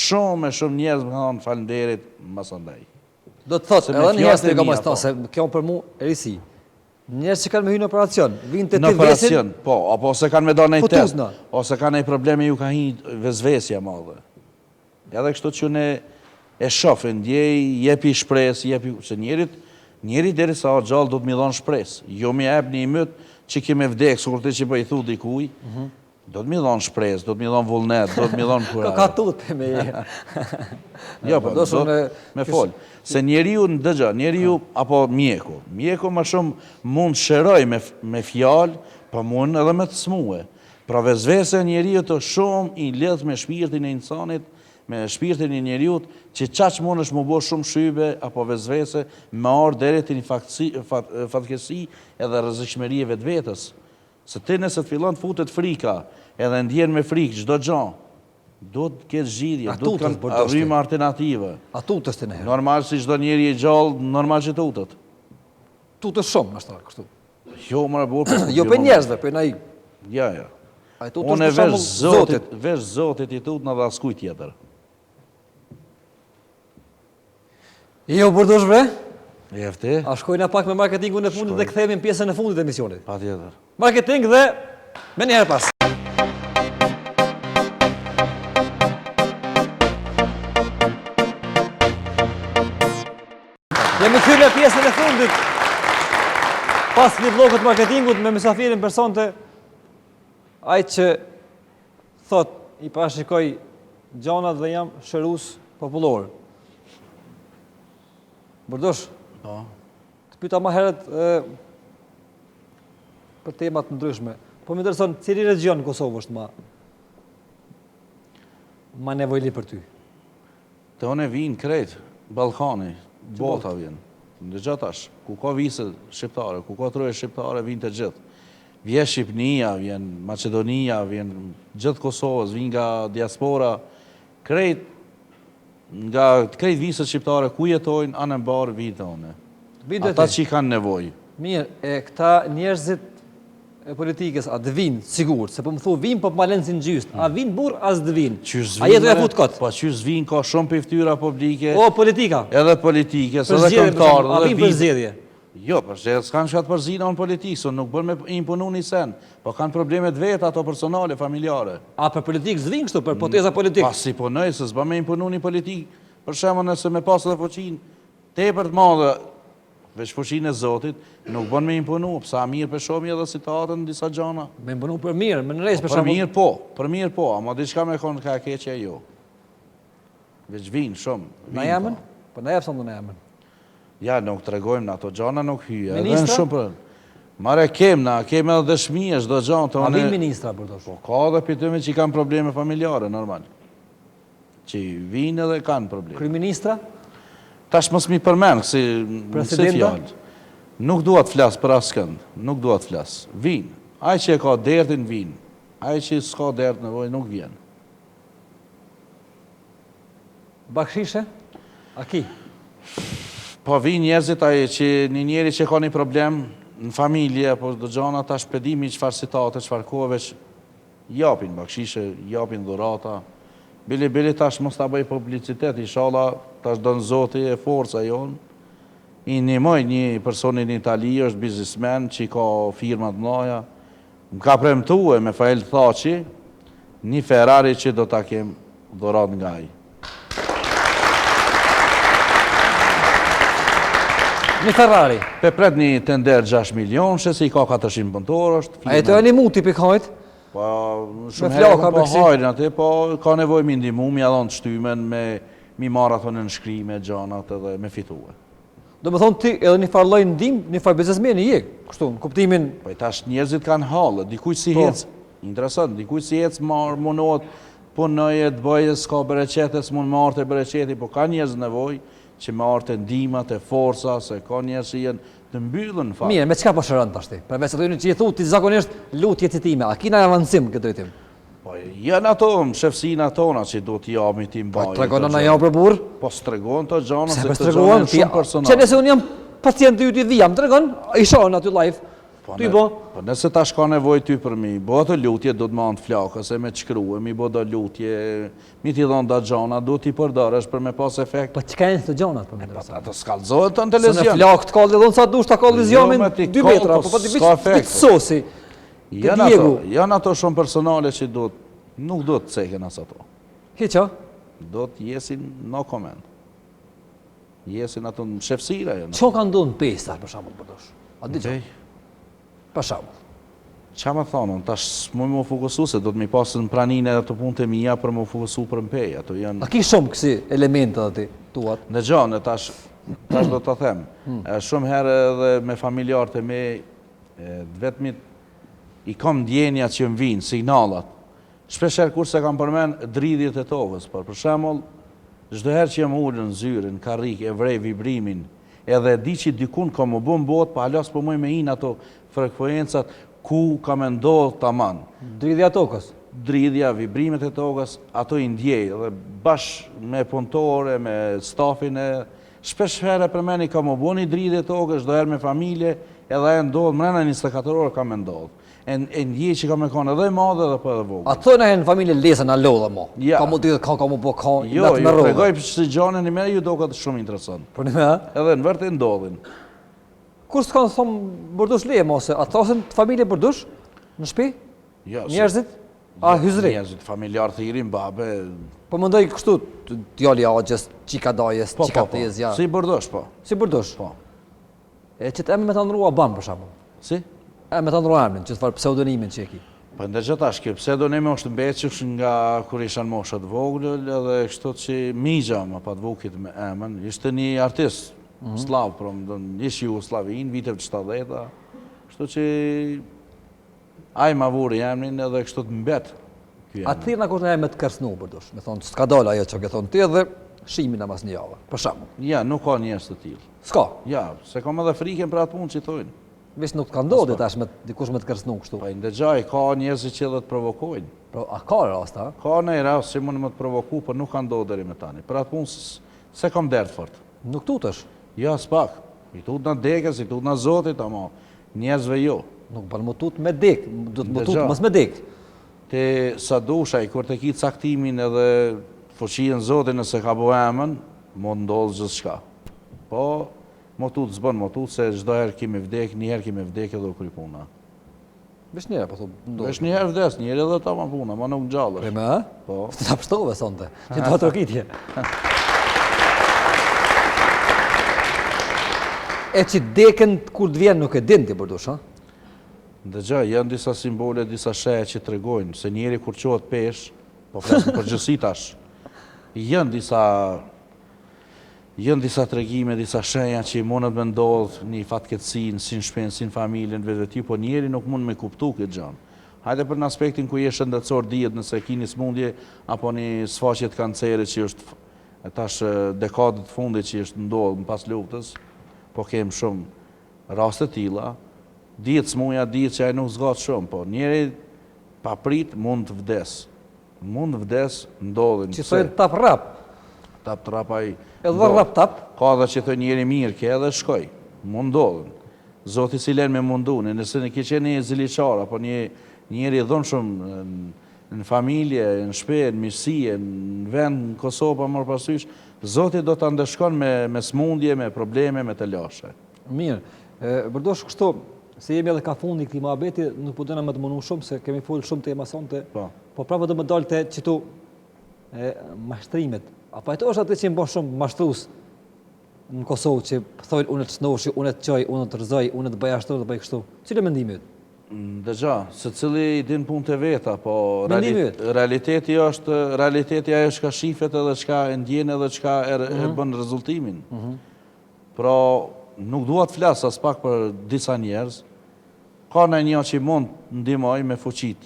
shumë njerëz më kanë falenderit masandaj. Do të thotë, Se me edhe një herë fjalët e të ka mia, mos ta, po. se kjo për mu e risi. Njerëz që kanë me hyrë në operacion, vinë te Në ti vesin. operacion, po, apo se kanë me do në i test, Futuzna. ose kanë e probleme ju ka hi vezvesja madhe. Edhe kështu që ne e shofin, ndjej, jepi shpres, jepi, se njeri deri sa o gjallë do të mi dhonë shpres. Jo mi ep një myt që kime vdek, së kur ti që bëj thu dikuj, do të mi dhonë shpres, do të mi dhonë vullnet, do të mi dhonë kuraj. Ka tut me Jo, po, do me folë. Se njeriu në dëgja, njeriu, apo mjeku më shumë mund shëroj me fjalë, po mund edhe me të smue. Pra vezvese njeriu të shumë i lidh me shpirtin e insanit, me shpirtin e njeriut, që qaq mund është më bo shumë shybe, apo vezvese, me arë deri të një fatkesi edhe rrezikshmëri e vetë vetës. Se ti nëse të fillon të futet frika, edhe ndjen me frikë çdo gjë, do të ketë zgjidhje, do të kanë arryma alternative. A tutës të neherë? Normal si çdo njeri i gjallë, normal që tutet. Tutës shumë, ashtë kështu. Jo, më burë. Jo për njerëzve, për na i. Ja. A i tutës Unë për shumë zotit. vesh zotit i tut në dhe askuj tjetër. Jo, burdosh bre? Jefti? A shkojna pak me marketingun e fundit dhe kthehemi në pjesën e fundit e emisionit. Pa tjetër. Marketing dhe me njëherë pas. Jemi kthyer në pjesën e fundit. Pas një vlogët marketingut me mysafirin personte, ai që thot i parashikoj gjanat dhe jam shërus popullor. Burdosh? Po. Të pyeta më herët për temat të ndryshme. Po më intereson cili region në Kosovë është ma nevojli për ty? Të one vinë krejt, Balkani, bota vjen. Në gjatash, ku ka vise shqiptare, ku ka troje shqiptare, vinë të gjithë. Vjen Shqipnia, vjen Macedonia, vjen gjithë Kosovës, vjen nga diaspora, krejt viset shqiptare, ku jetojnë, anë në barë, vinë të one. Ata që i kanë nevojë. Mirë, e këta njerëzit e politikës, a të vinë, sigur, se po më thu vinë, po më malenë si në gjystë, a vinë burë, as të vinë. A jetu e fut këtë? Po që zvinë ka shumë për ftyra publike. O, politika? Edhe politikës, edhe këngëtarë. A vinë për zgjedhje? Jo, për zgjedhje s'kanë shatë përzina në politikë, nuk bërë me imponu një sen, po kanë problemet vetë ato personale, familjare. A për politikë zvinë kështu, për poteza politikë? Pas si punoj, se s'ba me imponu një politikë, për shemë nëse me pasë dhe fuqinë, tepër të madhe, veç fuqinë e Zotit, nuk bën me imponu, pësa mirë për shumë edhe citatën në disa gjana. Me imponu për mirë, me në rejës për shumë. Për mirë po, ama diçka me konë ka keqja jo. Veç vinë shumë. Na jamën? Po na jepë sa më na jamën? Ja, nuk të regojmë në ato gjana, nuk hyja. Ministra? Mare kem edhe dëshmije, shdo gjanë. A vinë ministra, përdosh? Po, ka dhe pitëme që i kanë probleme familjare, normal. Që vinë edhe kanë probleme. Kryeministra? Tash mos mi përmenë, si fjallë. Nuk duat flasë për asë këndë, nuk duat flasë. Vinë. Aj që e ka dertin, vinë. Aj që s'ka dert nevoj, nuk vjenë. Bakshishe? A ki? Po vinë njerëzit aj që një njeri që ka një problem në familje, po do gjana tash pedimi qëfar citate, qëfar kove që japin bakshishe, japin dhurata. Bili tash mos ta bëj publicitet, inshallah tash do në zoti e forca jonë. I njëmoj një personin në Itali, është biznismen që i ka firmat mëdha. Më ka premtue me Fael Thaçi një Ferrari që do ta kem dhurat nga ai. Një Ferrari? Pe pret një tender 6 milion, që se i ka 400 punëtor është. A e të e një muti për kajt? Po, shumë herë po hajrin atë, po ka nevoj mi ndimu, mi adhon të shtymen, mi marrë ato në nëshkrime, gjanat edhe me fitue. Do më thonë ti edhe një farloj ndim, një far biznesmeni i kështu, në kuptimin... Po i tash njerëzit kanë halë, dikuj si hec, interesant, dikuj si hec marrë, munot, punoje, të bëje, s'ka bereqete, s'mun marrë të bereqeti, po ka njerëz nevoj që marrë të ndimat, të forca, se ka njerëz që jenë të mbyllën në fakt. Mirë, me qka po shërën të ashti? Përveç ato që i thu, ti zakonisht lutje citime, a kina avancim këtë drejtim? Po janë ato shefsina tona që do t'i jami ti mbajë. Po tregon në jau për burë? Po s'tregon të gjana, se këtë gjana shumë personal. Që nëse unë jam pacient të ju t'i dhijam, tregon, i shohën aty live. Ty bo? Po nëse tash ka nevojë ty për mi, bo ato lutje do të më anë të flakës, e me të shkrue, mi bo do lutje, mi t'i dhonë da gjona, do t'i përdorësh për me pas efekt. Po çka janë këto gjonat për me Po ndërsa? ato s'kallëzohet të në Se në televizion. flak të kalli dhon sa dush ta kalli zjamin Jo, me ti 2 metra, kall, po ti s'ka efekt, biç sosi. Janë ato shumë personale që nuk do të ceken as ato. Hiqa? Do të jesin no comment. Jesin ato në shefsira. Ço ka ndonë pesta për shembull për dosh? A di ço? Okej. Për shembull. Qa më thonë, tash s'mu më fokusu se do të mi pasën praninë e ato punët e mija për më fokusu për mpej. Ato janë... A ki shumë kësi elemente dhe ti tuat? Në gjanë, tash do të them. Shumë herë edhe me familjarët e me, vetëmit i kam ndjenja që më vinë, signalat. Shpesher kur se kam përmen dridhjet e tokës, për shembull, çdo herë që jam ullë në zyre, në karrik, e vrej vibrimin, edhe di që dikun ka më bën bot, pa halas po mëj me in ato frekuencat ku ka me ndodhë taman. Dridhja tokës? Dridhja, vibrimet e tokës, ato i ndjej, dhe bash me punëtore, me stafin e... Shpesh herë për meni ka më bën i dridhje tokës, çdo herë me familje, edhe e ndodhë, mrena 24 orë ka me ndodhë. E ndjej që ka me konë edhe madhe dhe për edhe vogë. A thënë e në familje lesën a lodhe mo? Ja. Ka mu digët, ka mu po, ka Jo, me ju rrodhe. tregoj për që gjane një me ju do këtë shumë interesant. Për një me, ha? Edhe në vërtet ndodhin. Kur s'kanë thonë bërdush leje mose, a thosin të familje bërdush në shtëpi? Jo, Njerëzit? A hyzri? Njerëzit familjarë thirin, babe... Po më ndoj kështu, djali agjes, qika dajes, Po, qika po, po. tezja. Si bërdosh, po. Si bërdush? Po. E që të eme me të ndrua ban për shembull. Si? E me të ndrua emrin, që të farë pseudonimin që e ki. Po ndërgjë tash, kjo pseudonimi është mbeqësh nga kur ishan moshat vogël, edhe kështu që Migja, ma pat vukit me emën, ishte një artist, slav, ish Jugoslavin, viteve të 70-ta, kështu që aj ma vuri emrin edhe kështu të mbet. A të thirë në kush në e me të kërsnu bërdush, me thonë, s'ka dala ajo që ke thonë ti edhe shimin e mas një javë, për shembull. Ja, nuk ka njerëz të tillë. S'ka, Ja, se kam edhe frikën për atë punë që thojnë. veç nuk ka ndodhur tash me dikush me të kërsnu kështu. Po ndëgjaj, ka njerëz që edhe të provokojnë. Po, a ka rast, a? Ka në i rast që mund me të provoku, por nuk ka ndodhur deri me tani. Për atë punë se kam dert fort. Nuk tutesh, Ja, s'pak. I tut na dekës, i tut na Zotit, ama njerëzve jo. nuk ban më tut me dek, do të më tut Ndëgja. mos me dek. Te sa dushaj, kur të ki caktimin edhe fuqien Zotit nëse ka bo emën, mund ndodhë gjithë shka. Po, më tut s'bën, më tut se çdo herë kemi vdek, një herë kemi vdek edhe u kry puna. Veç njëra, po thonë, ndodhë. Vesh një herë vdes, një herë edhe ta ma puna, ma nuk gjallësh. Prime, a? Po. Të ta pështove sonte, që do të rokitje. E që deken kur të vjen nuk e din ti bërdush, ha? Ndëgjaj, janë disa simbole, disa sheje që tregojnë se njeri kur qohet pesh, po flasim për gjësi tash, janë disa tregime, disa shenja që i mundet me ndodhë një fatkeqësi, si në shpenë, si në familjen, vetë ty, po njeri nuk mund me kuptu këtë gjanë. Hajde për në aspektin ku je shëndetësor dihet nëse ki një smundje apo një sfaqje të kancerit që është tash dekadët fundit që është ndodhë në pas luftës, po kemë shumë raste tilla, dihet smuja, dihet që ai nuk zgat shumë, po njeri pa prit mund të vdes. Mund të vdes, ndodhin. Që thojnë tap rap, Tap trapaj. edhe rap tap, Ka dhe që thë njeri mirë, ke edhe shkoj. Mund ndodhin. Zoti si len me mundune, nëse në ke qenë një ziliqar, apo njeri dhon shumë në familje, në shpe, në mirësie, në vend, në Kosovë, pa mërë pasysh, Zoti do të ndëshkon me smundje, me probleme, me të lashe. mirë. Bërdosh kështu, se jemi edhe ka fundi këti muhabeti, nuk po dëna me të mënu shumë, se kemi folë shumë të sonte, po prapë do më dalë të qitu mashtrimet. Apo ato është atë që më bën shumë mashtrus në Kosovë, që thojnë unë të shnoshi, unë të qoj, unë të rëzoj, unë të bëj ashtu, të bëj kështu. Cile mendimi yt? Dëgja, se cili i din punë të veta, po Mendimi yt? realiteti ajo çka shifet edhe çka e ndjen edhe çka e bën rezultimin. Pra, nuk dua të flas as pak për disa njerëz. Ka një që mund ndihmoj me fuqit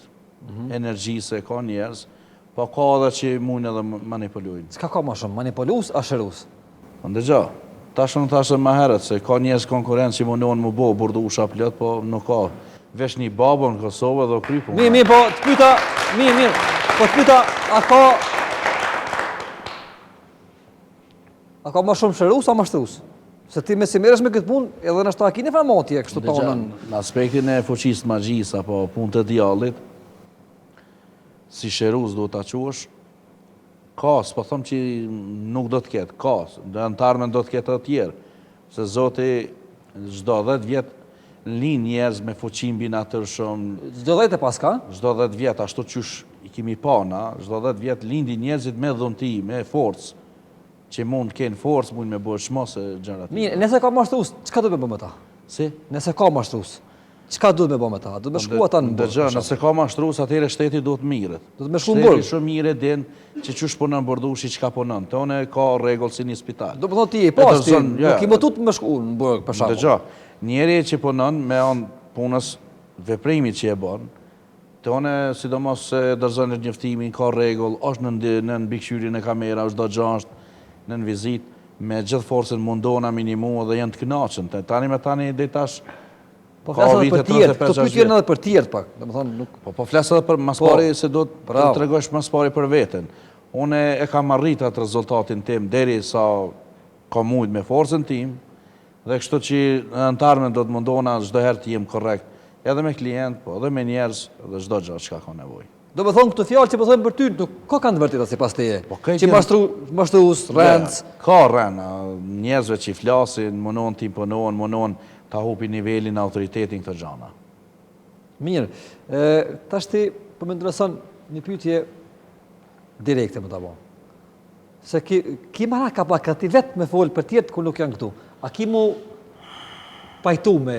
energjisë, ka njerëz, po ka edhe që mund edhe manipulojnë. S'ka ka ma shumë, manipulus, asherus. Po ndëgja, tash unë thashë më herët se ka njerëz konkurrencë që mundohen më bo burdusha plot, po nuk ka. Vesh një babo në Kosovë dhe o kry punë. Mirë, po të pyta, mirë, po të pyta, a ka ma shumë shërus, a ma shtrus? Se ti me si merresh me këtë punë, edhe në shta kini farmatje, kështu tonën. Në aspektin e fuqisë magjisë apo punë të djallit, si sheruz do ta quash, ka, s'po them që nuk do të ketë, ka, në antarmen do të ketë të tjerë, se Zoti çdo 10 vjet lind njerëz me fuqi mbi natyrë shumë. Çdo 10 e pas ka? Çdo 10 vjet, ashtu qysh i kemi pa na, çdo 10 vjet lindin njerëzit me dhunti, me forcë, që mund të kenë forcë, mund me bëjë shmos e gjërat. Mirë, nëse ka mashtrues, çka do të bëjmë me ta? Si? Nëse ka mashtrues, çka duhet me bëjmë me ta? Do të shku ata në burg. Dëgjoj, nëse ka mashtrues, atëherë shteti duhet mirët. Do të me shku në burg. Shteti shumë mirë din që çush punon bordushi, çka punon. Tonë ka rregull si në spital. Do të thotë ti e pas ti, nuk i motut me shku në burg për shkak. Dëgjoj, njeri që punon me anë punës veprimit që e bën, tonë sidomos se dorëzon njoftimin, ka rregull, është në mbikëqyrjen e kamerave, çdo gjë është në vizitë, me gjithë forcën mundona minimu dhe janë të kënaqur. Tani me tani deri tash po flas edhe për tjerë, këto pyetje janë edhe për tjerë pak. Domethënë nuk po flas edhe për maspari se do të tregosh maspari për veten. Unë e kam arrit atë rezultatin tim derisa kam mujt me forcën tim dhe kështu që antarmen do të mundona çdo herë të jem korrekt, edhe me klient, po edhe me njerëz dhe çdo gjë çka ka nevojë. Do të thonë këto fjalë që po them për ty, nuk ka kanë të vërteta sipas teje. Që mashtrues, rëndë, ka rënë, njerëzve që flasin, mundon të imponohen, mundon ta hupi nivelin, autoritetin këto gjëra. Mirë, tash ti po më intereson një pyetje direkte më ta bëj. Se ki marrë ka pak ti vetë me fol për tjerë ku nuk janë këtu. A ki mu pajtu me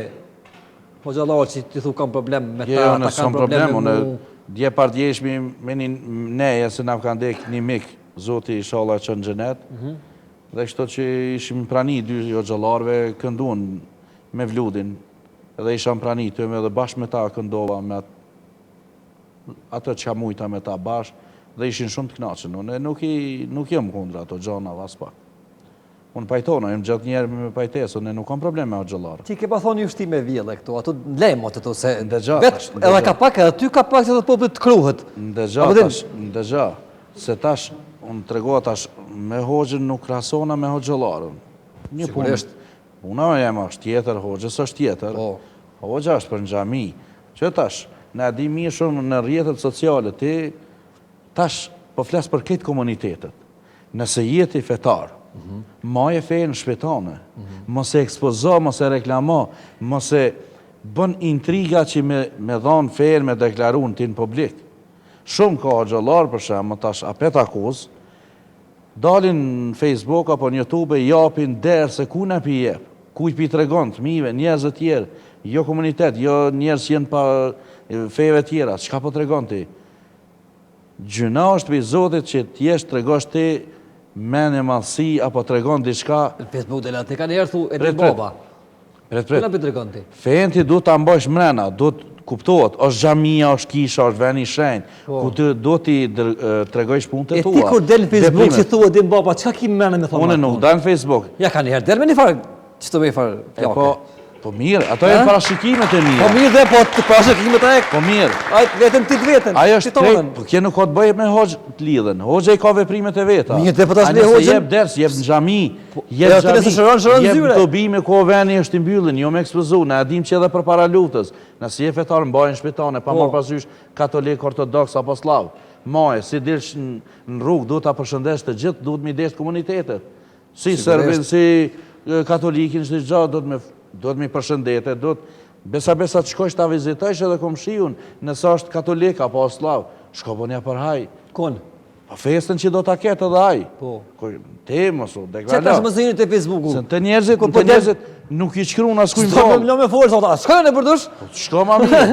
hoxhallar që ti thu kam problem me ta, ta kam problem me mu? Dje partjeshmi me një neje se na kanë dek një mik, Zoti inshallah që në xhenet. Dhe kështu që ishim prani dy hoxhallarëve kënduan me vludin. Edhe isha prani ty edhe bashkë me ta këndova me atë që mujta me ta bashkë dhe ishin shumë të kënaqur. Unë nuk jam kundër ato gjëra as pak. Unë pajtona, jam gjatë njerë me pajtesë, unë nuk kam probleme me hoxhallarë. Ti ke pa thonë një ushtime vjelle këtu, ato lemot ato se vetë edhe ka pak edhe ty ka pak se të popullit të kruhet. Ndëgja, se tash unë tregova tash me hoxhën nuk krahasona me hoxhallarën. Një punë. Puna jam është tjetër, hoxhës është tjetër. Hoxha është për në xhami. Që tash, na di mirë shumë në rrjetet sociale, ti tash po flas për këtë komunitetet. Nëse jeti fetar, maje fejë në shpetane, mos e ekspozo, mos e reklamo, mos e bën intriga që me dhanë fejë, me deklaru në ti në publik. Shumë ka hoxhallar për shemë, tash apet akuz, dalin në Facebook apo në YouTube, japin derë se ku në pi jep, ku i pi të regon të mive, njerëz e tjerë, jo komunitet, jo njerëz jenë pa fejëve tjera, çka po të regon ti? Gjëna është për Zotit që t'jesh të regosh ti me në madhësi, apo të regon diçka... Në Facebook dhe la te ka njerë thu e një baba. Këna për të regon ti? Fejën ti du të ambojsh mrena, du të kuptohet, është xhamia, është kisha, është veni shenjë, ku të du t'i të regojsh punë të tua. E ti kur del në Facebook që thua din baba, qka ki mrena me thonë? Unë nuk da në Facebook. Ja ka njerë del me një farë, që të me i farë plake. Po mirë, ato e parashikimet e mija. Po mirë dhe, po të parashikimet e ek. Po mirë. Ajtë vetëm ti të vetën. Ajo është krejt, po kje nuk ka të bëjë me hoxhë të lidhen. Hoxhë i ka veprimet e veta. Mirë dhe, po tas me hoxhën. Nëse jep ders, jep në xhami, jep në dobi me ko veni është i mbyllin, jo me ekspozu. Ne adim që edhe për para luftës. Nëse je fetar mbajnë shpitane, pa marrë pasysh katolik, ortodoks apo slav. Maje, si dilsh në rrugë, duhet ta përshëndesh të gjithë, duhet mi desh komunitetet. Si serbin, si katolikin, si gjatë, duhet mi përshëndete, besa të shkojsh ta vizitojsh edhe komshiun, nëse është katolik apo slav, shko po nja për haj. Kon? Pa festën që do ta ketë edhe haj. Po. Te mësu, deklarë. Që tash më zënit e Facebooku? Se të njerëzit nuk i shkru në askujnë bërë. Sto me forës, shkojnë e përdush? Shko ma mirë.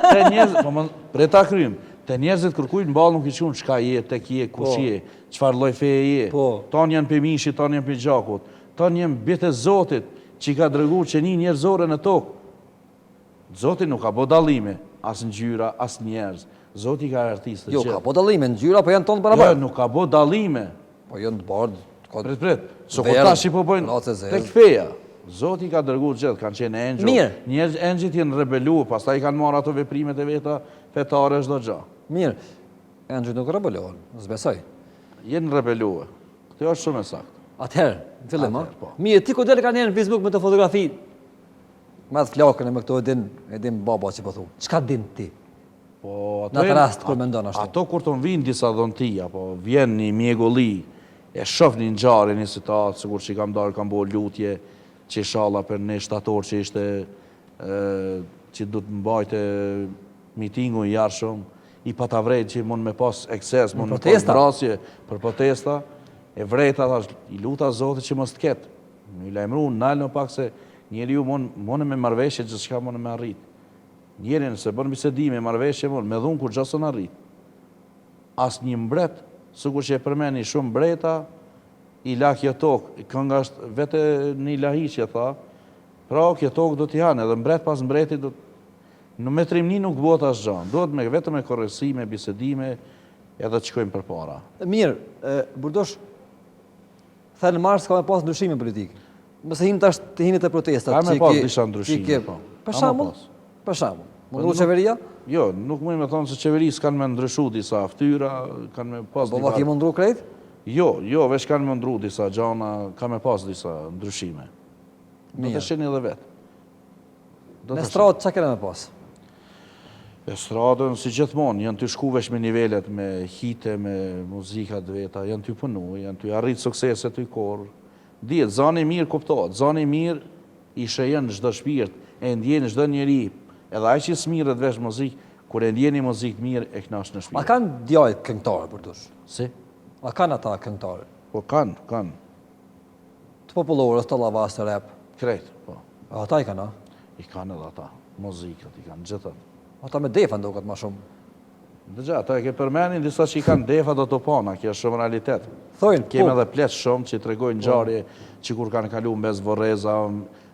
Te njerëzit, po pre ta krymë, te njerëzit kërkujnë balë nuk i shkru në qka je, tek je, kush je, qfar loj feje je. Ton janë për mishi, ton janë për gjakut, ton janë bite Zotit, që ka drëgu që një njerëzore në tokë. Zoti nuk ka bo dalime, as në gjyra, as njerëz. Zoti ka artistë gjithë. Jo, ka bo dalime, në gjyra, po janë tonë për abarë. Jo, nuk ka bo dalime. Po janë të bardë. Pret. So ko ta shi po bojnë tek feja. Zoti ka drëgu gjithë, kanë qenë engjë. Mirë. Njerëz engjët jenë rebelu, pas ta i kanë marrë ato veprimet e veta, fetare çdo gjë. Mirë. Engjët nuk rebeluan, zbesoj. Jenë rebelu. Kjo është shumë e saktë. Atëherë, në fillim, po. Mirë, ti ku del ka njerë në Facebook me të fotografi, me atë flakën e me këto e din baba që po thu. Çka din ti? Po, Në atë rast kur mendon ashtu. Ato kur të vinë disa dhëntia, po vjen një mjegulli, e shoh një ngjarje një situatë, sikur që kam darë kam bo lutje, që shalla për një shtator që ishte që du të mbajte mitingu i jarshëm, i patavrejt që mund me pas ekses, mund me pas vrasje për protesta, e vrejta thash, i luta Zotit që mos të ketë. I lajmëru nalë në pak se njeriu mund me marrveshje që s'ka mund me arrit. Njeri nëse bën bisedime, marrveshje mund, me dhunë kur gjasën arrit. As një mbret, sikur që e përmeni shumë mbreta, i la kjo tokë, kënga është vete një lahiqje, tha, pra kjo tokë do t'i hanë, edhe mbret pas mbretit, në me trimni nuk bëhet asë gjanë, do të me vetëm me korresime, bisedime, edhe të qkojmë për para. Mirë, Burdosh, thënë marë s'ka me pas ndryshime politikë. Mëse hinë tash të hinit e protestat. Ka me pas disha ndryshime, po. Për shembull, mundu qeveria? Jo, nuk mund me thonë se qeveri s'kanë me ndryshu disa ftyra, kanë me pas... Po ki mundru krejt? Jo, veç kanë me ndru disa gjana, ka me pas disa ndryshime. Do të sheni edhe vetë. Në stradë, që kene me pas? E stradën, si gjithmonë, janë të shku vesh me nivellet, me hite, me muzikat veta, janë të punu, janë të arrit sukseset të i korë. Djetë, zani mirë kuptohet, zani mirë ishe jenë çdo shpirt, e ndjeni çdo njeri, edhe ai që smirret vesh muzik, kur e ndjeni muzik mirë, e knash në shpirt. A kanë djajt këngëtarë, Burdosh? Si? A kanë ata këngëtarë? Po kanë. Të popullorës, të lavas, të rap? Krejt, po. A ata i kanë, a? I kanë edhe ata, muzikët, i kanë gjithët. Ata me defa ndokat ma shumë. Dëgja, ata e ke përmenin disa që i kanë defa do të pona, kjo është shumë realitet. Thojnë, po. Kemi edhe plet shumë që të regojnë ngjarje që kur kanë kalu mes vorreza,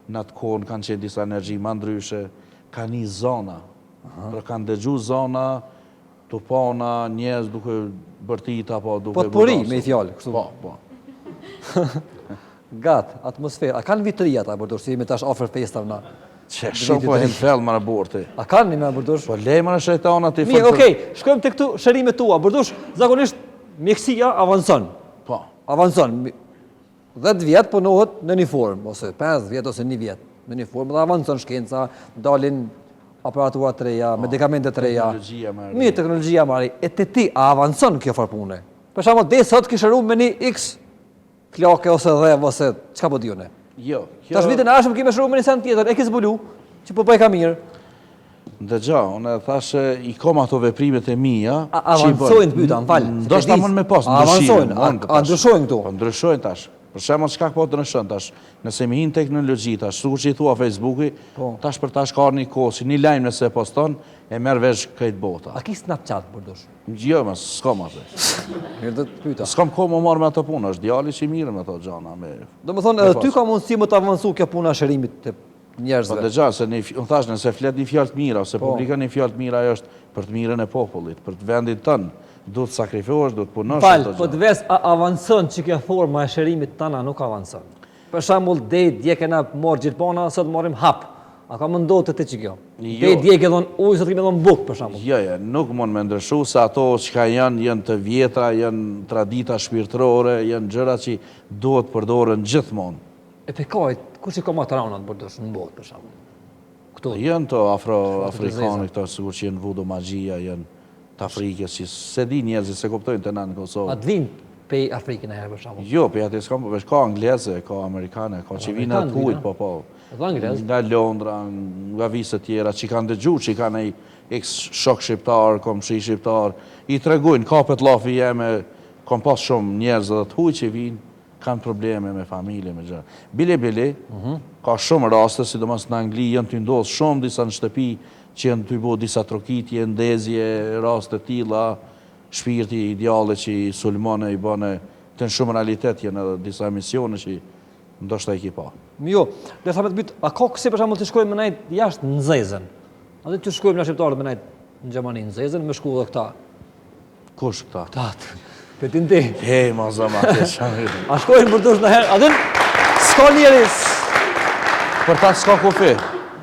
në atë kohën kanë qenë disa energji ma ndryshe, kanë një zona, për kanë dëgju zona, të pona, njerëz duke bërtita, po duke... Po të puri, me i fjallë, kështu. Po. Gatë, atmosferë. A kanë vitëria ta, Burdosh, si jemi tash ofër festav na? Që shumë po henë thellë më në borti. A kanë një me, Burdosh? Po lejmë në shejtana të i Mirë, okej, shkojmë të këtu shërime tua. Burdosh, zakonisht, mjekësia avancon. Po. Avancon. 10 vjetë punohet në një formë, ose 5 vjetë, ose 1 vjetë në një formë, dhe avancon shkenca, dalin aparaturat të reja, medikamentet të reja. Mirë, teknologjia mari. E të ti, a avancon kjo farpune? Për shamo, dhe sot kishëru me një X klake ose dhev, ose qka po dijone? Jo. Tash vitin e ashëm kime shëru me një sen tjetër, e kisë bulu, që po bëjka mirë. Ndëgja, unë e thashe, i kom ato veprimet e mija... Avancojnë të pyta, në falë. Do shta mund me pas ndryshime. Avancojnë, a ndryshojnë këtu? Po ndryshojnë tash. Për shembull, çka po të ndryshon tash? Nëse mi hinë teknologji tash, sikur që i thua Facebooki, tash për tash ka një kohë, si një lajm nëse poston, e merr vesh këtë bota. A ki Snapchat, Burdosh? Jo, mas s'kam atë. Mirë do të pyta. S'kam kohë më marr me ato punë, është djali që i mirë me ato gjana me. Domethënë edhe ty ka mundësi më të avancu kjo puna e shërimit të njerëzve. Po dëgja, se unë thash nëse flet një fjalë të mira, ose publikon një fjalë të mira, ajo është për të mirën e popullit, për të vendit tënd. Do të sakrifikosh, do të punosh. Falë, po të ves avancon që kjo forma e shërimit tana nuk avancon. Për shembull, dje kena morë gjithpona, sot morrim hap. A ka mundohet të që kjo? Dje ke dhon ujë, sot kemi dhon bukë, për shembull. Jo, nuk mund me ndryshu, se ato që janë të vjetra, janë tradita shpirtërore, janë gjëra që duhet përdoren gjithmonë. E pekajt, kur që ka ma të raunat Burdosh në botë, për shembull? Janë të afrikanë, këto sigur që janë vudo magjia, janë të Afrikës, që se di njerëzit se kuptojnë të në Kosovë. A të vinë pej Afrikën e herë, për shembull? Jo, pej atë s'kam, veç ka angleze, ka amerikane, ka që vinë atë kujt, po. Nga Londra, nga visë tjera, që kanë dëgju, që kanë x shok shqiptar, komshi shqiptar, i tregojnë, kapet lafi jeme, kom pas shumë njerëz dhe të huj që vinë, kanë probleme me familje, me gjë. Bile, ka shumë raste, sidomos në Angli, janë të ndodhë shumë disa në shtëpi, që janë të i bo disa trokitje, ndezje, raste tilla, shpirti ideale që i sulmone, i bane, të në shumë realitet janë edhe disa emisione që ndoshta i ki pa. Jo, dhe tha me të bitë, a ka kësi për shembull të shkojmë me najtë jashtë në Zezën? A dhe të shkojmë në shqiptarët me najtë në Gjermani në Zezën, me shku dhe këta? Kush këta? Tatë, për ti. Hej, ma zama, të shanë. A shkojnë Burdosh në herë, a dhe s'ka njeris? Për ta s'ka kofi.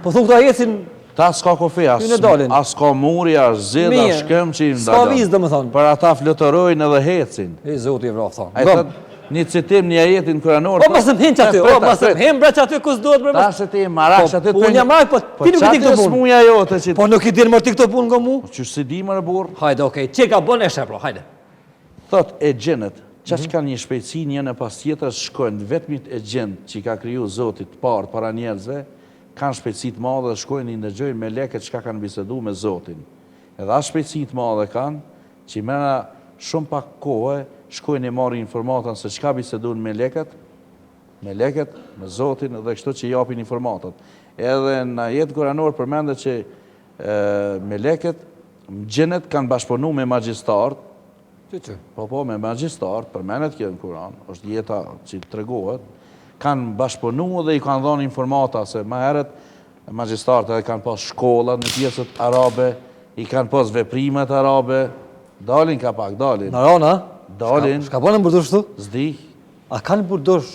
Po thu këta jecin... Ta s'ka kofi, as ka muri, as zid, as shkëm që i ndalon. S'ka vizë, dhe më thonë. Për ata flëtërojnë edhe hecin. E, zoti e vraf, thonë. një citim një ajetin kuranor. O, pasëm hin që aty, o, pasëm hin bre që aty kus duhet bre. Ta se ti marash aty unë jam marrë, po ti nuk e di këtë punë. smuja jote që... Po nuk i din më ti këtë punë nga mu? Që si di më burr. Hajde, okej, që ka bën e shepro, hajde. Thot e gjenët, që ka një shpejtësi njën e pas tjetër shkojnë, vetmit e gjenë që i ka kriju Zotit parë para njerëzve, kanë shpejtësi të madhe dhe shkojnë i ndëgjojnë me leket që ka kanë bisedu me Zotin. Edhe as shpejtësi të madhe kanë, që mena shumë pak kohë, shkojnë i marri informatën se çka bisedun me leket, me Zotin dhe kështu që japin informatat. Edhe në jetë kuranor përmendet që me leket, gjenet kanë bashkëpunu me magjistarët, po, me magjistarët, përmendet kjo në Kuran, është jeta që të tregohet, kanë bashkëpunu dhe i kanë dhënë informata, se ma heret magjistarët edhe kanë pas shkollat në pjesët arabe, i kanë pas veprimet arabe, dalin ka pak, dalin. Në rona? Dalin. Shka bënë në bërdush tu? Zdi. A kanë bërdush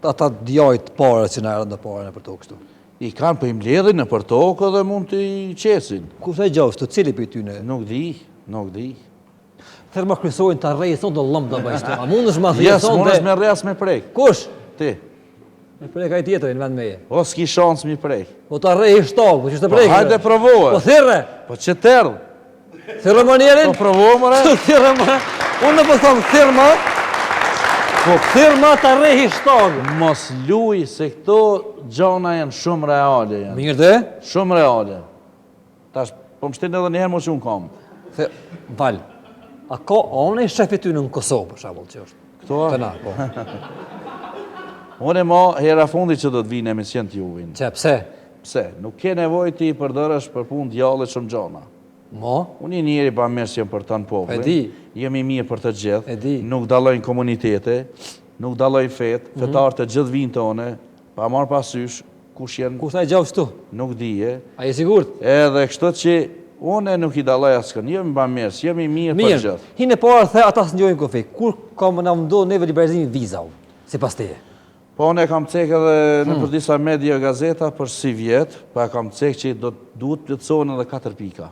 ata djajt pare që në erën dhe pare në për tokë kështu? I kanë për i mbledhin në për tokë dhe mund të i qesin. Ku se gjavës të cili për ty në? Nuk di. Therë më krysojnë të rejë, thonë të lëmë të bëjshtu. A mund është ma thjë, Yes, thonë mund është me rejës me prejk. Kush? Ti. Me prejk a i tjetërin, vend meje. O, s'ki shansë mi prejk. Po të rejë i shtogë, po që të Po, prejkë. hajde provohe. Po thirre. Po që tërë. Thirre më njerin? Po provohe më re. Thirre më. Unë në po thonë thirre më. Po thirre më të rejë i shtogë. Mos luj se këto gjona janë shumë reale. Mirë dhe? Shumë reale. Tash, po më shtin edhe njëherë më që unë kam. Val, a onë e shefi ty në Kosovë, për shabull që është? Këto? Të na, po. Unë e ma hera fundi që do të vinë emision të juvin. Që, pse? Pse? Nuk ke nevoj ti përdërësh për punë djale shumë gjona. Mo? Unë i njeri pa mërës jem për tanë popullin. E di. Jemi mirë për të gjithë. E di. Nuk dalojnë komunitete, nuk dalojnë fetë, fetarë të gjithë vinë tone, pa marë pasysh, kush jenë, Ku sa e gjavës tu? nuk dije. A je sigurt? Edhe kështu që unë nuk i daloj askën, jemi pa mërës, jemi mirë për Mirë, gjithë. hinë e parë the ata së njojnë kofi. Kur kam në mdo neve liberalizimi vizau, si pas teje? Po unë e kam cekë edhe në për disa media gazeta për si vjetë, pa e kam cekë që duhet plëtsohen edhe 4 pika.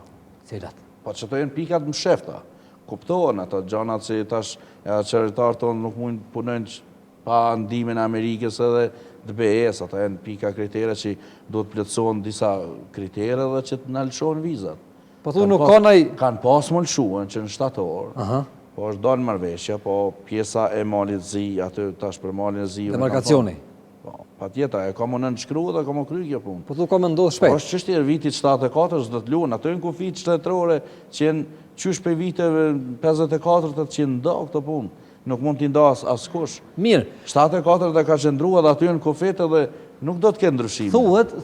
Cilat? Po që të jenë pikat më shefta. Kuptohen ato gjanat që tash edhe qëritarë tonë nuk mund punojnë pa ndimin e Amerikës edhe DBE-s, ato jenë pika kritere që duhet plëtsohen disa kritere dhe që të nëlqohen vizat. Po thu nuk ka naj... Kanë pas më lëshuën që në shtator, Aha. po është dalë marveshja, po pjesa e malit zi, aty tash për malin e zi... Demarkacioni. Po, pa tjeta, e ka më nënshkru dhe ka më kry kjo punë. Po thu ka me ndodhë Po shpejt. është qështje vitit 74, s'do të luën, ato jenë kufit shtetërore që jenë qysh për viteve 54 që jenë nda këtë punë. Nuk mund t'i nda askush. Mirë, 74 dhe ka qëndrua dhe aty jenë kufit dhe nuk do t'ke ndryshime.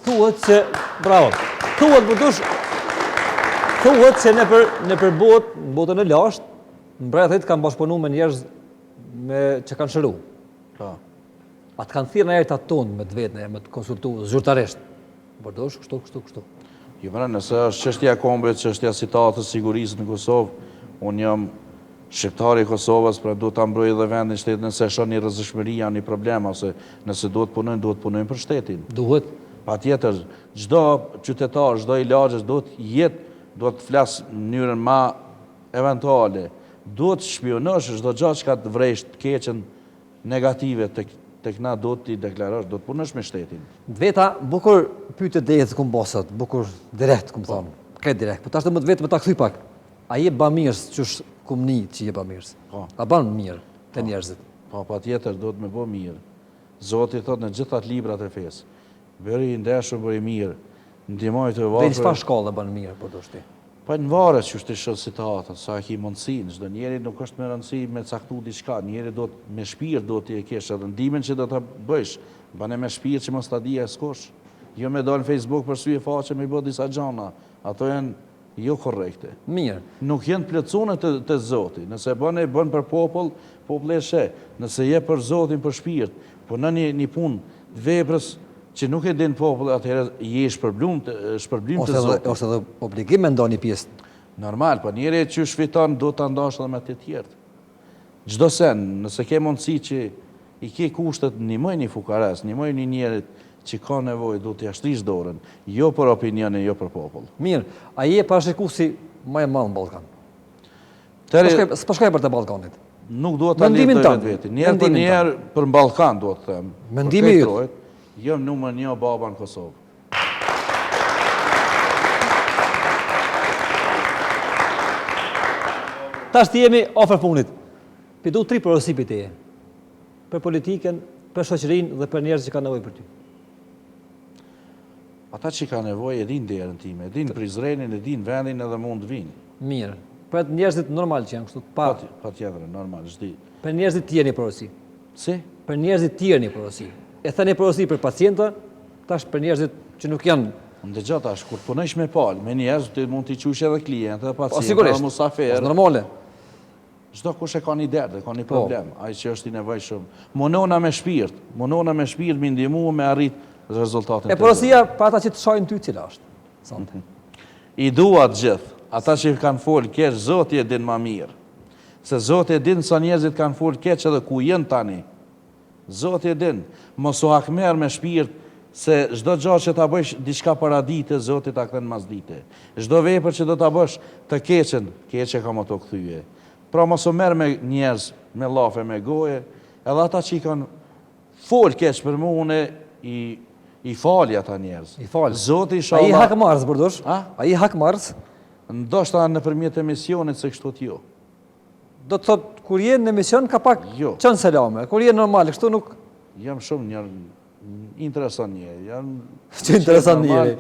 thuhet që... Bravo. Thuhet bërdush... Thuhet që në për botën e lashtë, në brejtë kanë bashkëpunu me njerëz që kanë shëru. Po. Atë kanë thirë në erë të tonë me të vetën e me të konsultu zyrtaresht. Bërdosh, kështu. Jo mëra, nëse është qështja kombit, qështja citatës sigurisë në Kosovë, unë jam shqiptari i Kosovës, pra duhet të mbroj dhe vendin shtetin nëse është një rëzëshmëria, një problem, ose nëse duhet punojnë për shtetin. Duhet. Pa tjetër, gjdo qytetar, gjdo i lagjës, duhet të flasë në mënyrën ma eventuale, duhet të shpionosh, gjdo gjatë që ka të vrejsh të keqen negative të këna duhet t'i deklarosh, duhet punosh me shtetin. Veta, bukur pyte dhejtë këmë bosat, bukur direkt këmë thonë, këtë direkt, po tashtë më të vetë me ta këthuj pak, a je ba mirës që është këmë një që je ba mirës? A banë mirë të njerëzit? Po, pa tjetër, duhet me bo mirë. Zoti thot në gjithat librat e fesë, bëri i ndeshëm, bëri mirë, ndimoj të Dhe varë... në çfarë shkallë banë mirë, po do shti? Pa në varet që është të shëllë citatët, sa ki mundësin, çdo njeri nuk është me rëndësi me caktu diçka, njeri do të me shpirt do t'i e kesh edhe ndimin që do të bëjsh, bane me shpirt që mos t'a dija e s'kosh. Jo me do në Facebook për sy e faqe me i bë disa gjana, ato janë jo korrekte. Mirë. Nuk jenë plëcune të Zoti, nëse bën për popull e she, nëse je për Zotin për shpirt, po në një punë të veprës, që nuk e din popull, atëherë je shpërblim të Zotit. Ose dhe obligim me ndo një pjesë. Normal, pa njëri që shfiton, do të ndash edhe me të tjertë. Gjdo sen, nëse ke mundësi që i ke kushtet, njëmoj një fukares, njëmoj një njerit që ka nevoj, do të jashtrish dorën, jo për opinionin, jo për popull. Mirë, a je parashiku si ma e malë në Balkan? S'po shkaj për të Balkanit? Nuk duhet ta lidh vetë. Njerë për njerë për në Ballkan duhet të them. Mendimi yt. Jam numër 1 baba në Kosovë. Tash ti jemi afër fundit. Pi du 3 porosi për teje. Për politikën, për shoqërinë dhe për njerëzit që kanë nevojë për ty. Ata që ka nevojë e din derën time, e din Prizrenin, e din vendin edhe mund të vinë. Mirë. Për njerëzit normal që janë kështu pa patjetër, normal, çdi. Për njerëzit tjerë një porosi. Si? Për njerëzit tjerë një porosi. E thënë porosi për pacienta, tash për njerëzit që nuk janë. Ndëgjoj tash, kur punojsh me palë, me njerëz ti mund t'i qush edhe klientë, edhe pacientë, sigurisht, musafer. Normale. Çdo kush e ka një derdë, ka një problem, ai që është i nevojshëm. Munona me shpirt, mi ndihmu me arrit rezultatin. E porosia për ata që të shohin ty cila është. Sonte. I dua të gjithë, ata që kanë folë keq, Zoti e din më mirë. Se Zoti e din sa njerëzit kanë folë keq edhe ku janë tani. Zoti e din, mos u hakmer me shpirt, se çdo gjë që ta bësh diçka para dite, Zoti ta kthen mas dite. Çdo vepër që do ta bësh të keqen, keqe kam ato kthye. Pra mos u merr me njerëz me llafe, me goje, edhe ata që i kanë fol keq për mua, unë i fali ata njerëz. I fal. Zoti inshallah. Ai hak marrës burdosh? Ai hak marrës? Ndoshta nëpërmjet emisionit se kështu t'jo. Do të thot kur je në emision ka pak çon selame. Kur je normal, kështu nuk jam shumë një interesant njeri. Që interesant njeri.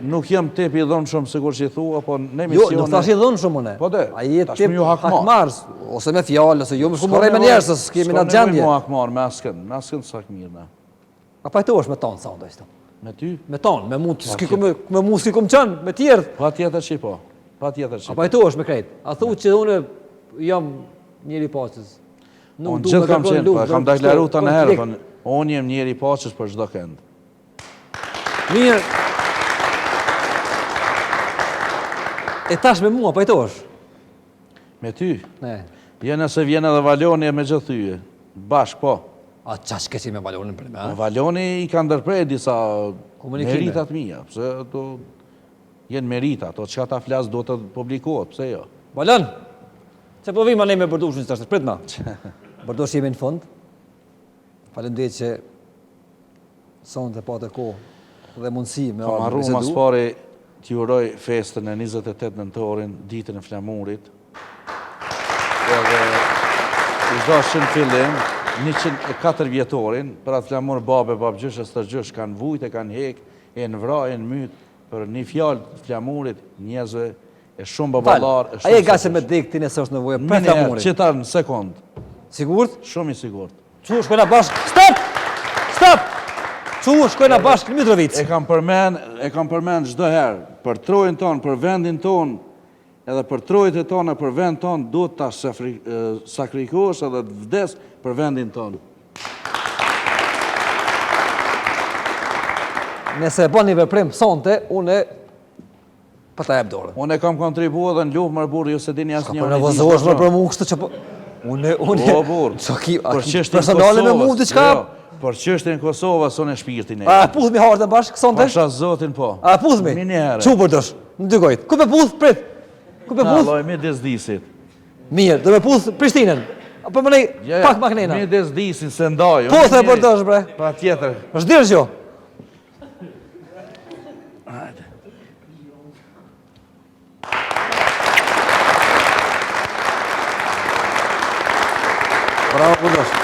Nuk jam tepi i dhënë shumë sigur që i thua, po në emisione. Jo, nuk thash i dhënë shumë une. Po de. Ai je tip hakmarrës, ose me fjalë, ose jo më shumë rrej me njerëz, se kemi na gjendje. S'kemi hakmar me askën sa mirë na. A pajtohesh me ton sa ndo ishte? Me ty? Me ton, me mund me mu s'kikum qenë, me tjerë. Patjetër që po. Patjetër që. A pajtohesh me krejt? A thu që unë jam njeri i paqes. Nuk duhet të kam qenë, kam deklaruar tani herë, po unë jam njeri i paqes për çdo kënd. Mirë. E tash me mua pajtohesh? Me ty? Ne. Ja nëse vjen edhe Valoni me gjithë tyje. Bashk po. A çash ke si me Valonin për me? Valoni i ka ndërprer disa komunikime. Meritat mia, pse ato janë merita, ato çka ta flas duhet të publikohet, pse jo? Valon. Çe po vim ne me Bordoshin tash, prit na. Bordosh jemi në fund. Faleminderit që sonte pa të kohë dhe mundësi me ardhmë. Marrua mas pari t'ju uroj festën e 28 nëntorin, ditën e flamurit. Edhe i dashën fillim 104 vjetorin, për atë flamur babe, babgjysh e stërgjysh kanë vujt, e kanë hek, e në vra, e në myt, për një fjallë flamurit, njëzve e shumë babalar. A e ga që me dek ti nëse është nevojë për flamurit? Qëtar në sekund. Sigurt? Shumë i sigurt. Qu shkojna bashk, stop! Qu shkojna bashk në Mitrovic. E kam përmend çdo herë, për trojën tonë, për vendin tonë, edhe për trojët e tona, për vend tonë, duhet ta sakrikosh edhe të vdes për vendin tonë. Nëse e bën një veprim sonte, unë pa ta jap dorën. Unë kam kontribuar edhe në luftë më burr, jo se dini asnjë. Po nervozohesh më për mua kështu që po unë po burr. Personale me mua diçka. Por çështën e Kosovës sonë shpirtin e. A puthmi hartën bashk sonte? Pasha Zotin po. A puthmi? Çu përdosh? Në dy gojë. Ku be puth? Prit. Ku be puth? Alloj, me desdisit. Mirë, do me puth Prishtinën. Apo më nej pak maknena. Me desdisin se ndaj. Po the përdosh bre. Patjetër. Është dirë gjo. Bravo përdosh.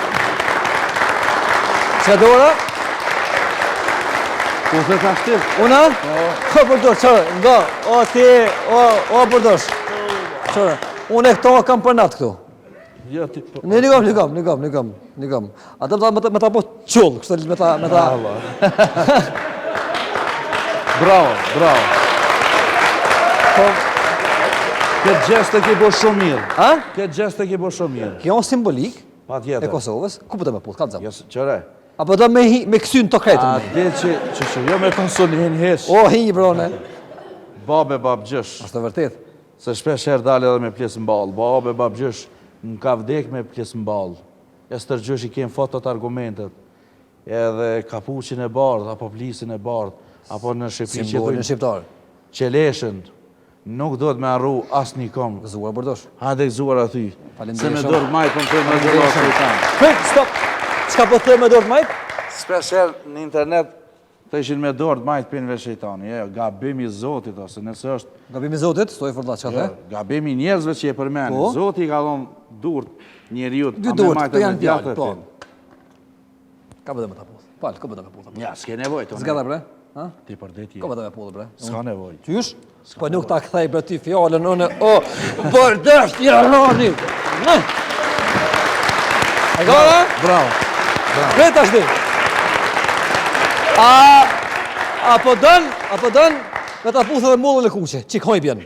Që dora? Po the ka shtil. Una? Po përdosh, çfarë? Nga, o ti, o përdosh. Çfarë? Unë këto kam për natë këtu. Jo ti. Ne ligam. Ata me ta po çull, kështu me ta. Bravo. Po këtë gjest e ke bo shumë mirë. A? Këtë gjest e ke bo shumë mirë. Kjo është simbolik Patjetër. e Kosovës. Ku po të me puth, ka të Jo, qëre. Apo do me kësyn të kretën. A dhe që jo me konsulin heq. O, hi, brone. Babe babgjësh. Është të vërtet. Se shpesh herë dalë edhe me pjesë mballë. Babe babgjësh në ka vdek me pjesë mballë. E stërgjësh i kemë fotot argumentet. Edhe kapuqin e bardh, apo plisin e bardh, apo në Shqipëri që Simbolin shqiptar. qeleshën, nuk do të me arru asë një kom. Gëzuar bërdosh. Hajde gëzuar aty. Se me Faleminderit. dorë majtë, për më të me dorë shejtan. Stop! Çka po thë me dorë majt? Spesher në internet të ishin me dorë majtë pinve shejtani. Jo, gabimi Zotit, ose nëse është Gabimi Zotit, stoj forta çka the? gabimi njerëzve që e përmeni. Po. Zoti ka dhonë durt njeriut. Dy durë, këto janë djalë, po. Ka bëdhe me ta puth. Pal, ka bëdhe me puth. Ja, s'ke nevoj të Zgata bre? Ha? Ti për deti. Ka bëdhe me puth bre? S'ka nevoj. Qysh? Po nuk ta kthej bre ti fjalën unë. O, bërdesh ti rani. E gara? Bravo. Bre tash di. Apo don me ta puthë edhe mullën e kuqe. Çik hoj bjen.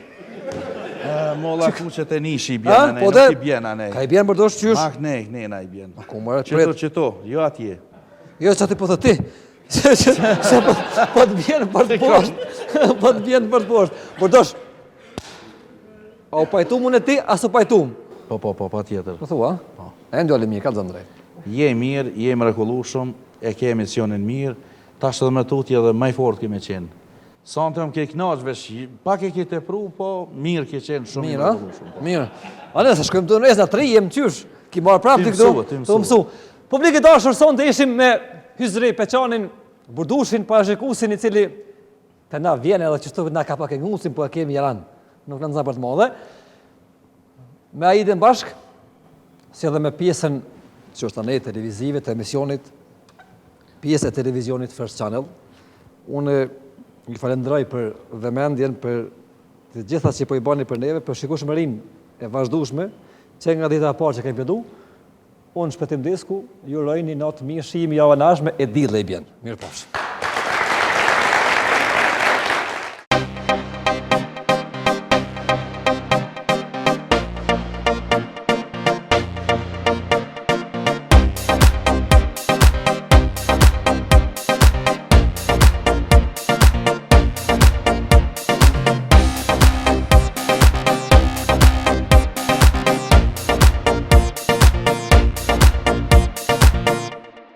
Molla kuqet e nishi i Ha? bjena ne, Po nuk i bjena ne. Ka i bjen bërdosh qysh? Mak ne, na i bjen. Ku më Qëto, jo atje. Jo që ti po thë ti. Se po të vjen për të poshtë. Po të vjen për të poshtë. Bërdosh. A u pajtum unë e ti, as u pajtum? Po, pa tjetër. Po thua? E ndjali mirë, ka të drejt. Je mirë, je mrekullueshëm, e ke emisionin mirë, tash edhe me tutje edhe më i fort kemi qenë. Sa në të më ke knaqë vesh, pak e ke tepru, po mirë ke qenë shumë i Mirë, a? mrekullueshëm. Mirë. A ne, se shkojmë të nëzë, 3 jem qysh. Ki marë prapë Ti të këtu. mësua, ti Të mësua. mësu. Publikë dashur son të ishim me Hyzri Peçanin, Burdushin, parashikusin i cili të na vjen edhe qështu na ka pak e ngusin, po e kemi jaran. Nuk në nëzapër të madhe. Me Aidin bashk, si edhe me pjesën që është anë televizive, të emisionit, pjesë e televizionit First Channel. Unë ju falenderoj për vëmendjen, për të gjitha që po i bani për neve, për shikueshmërinë e vazhdueshme, që nga dita e parë që kemi pjedu. Unë Shpetim Desku, ju uroj një natë mirë, shihemi javën e ardhshme e diell e bjen. Mirë pafshim.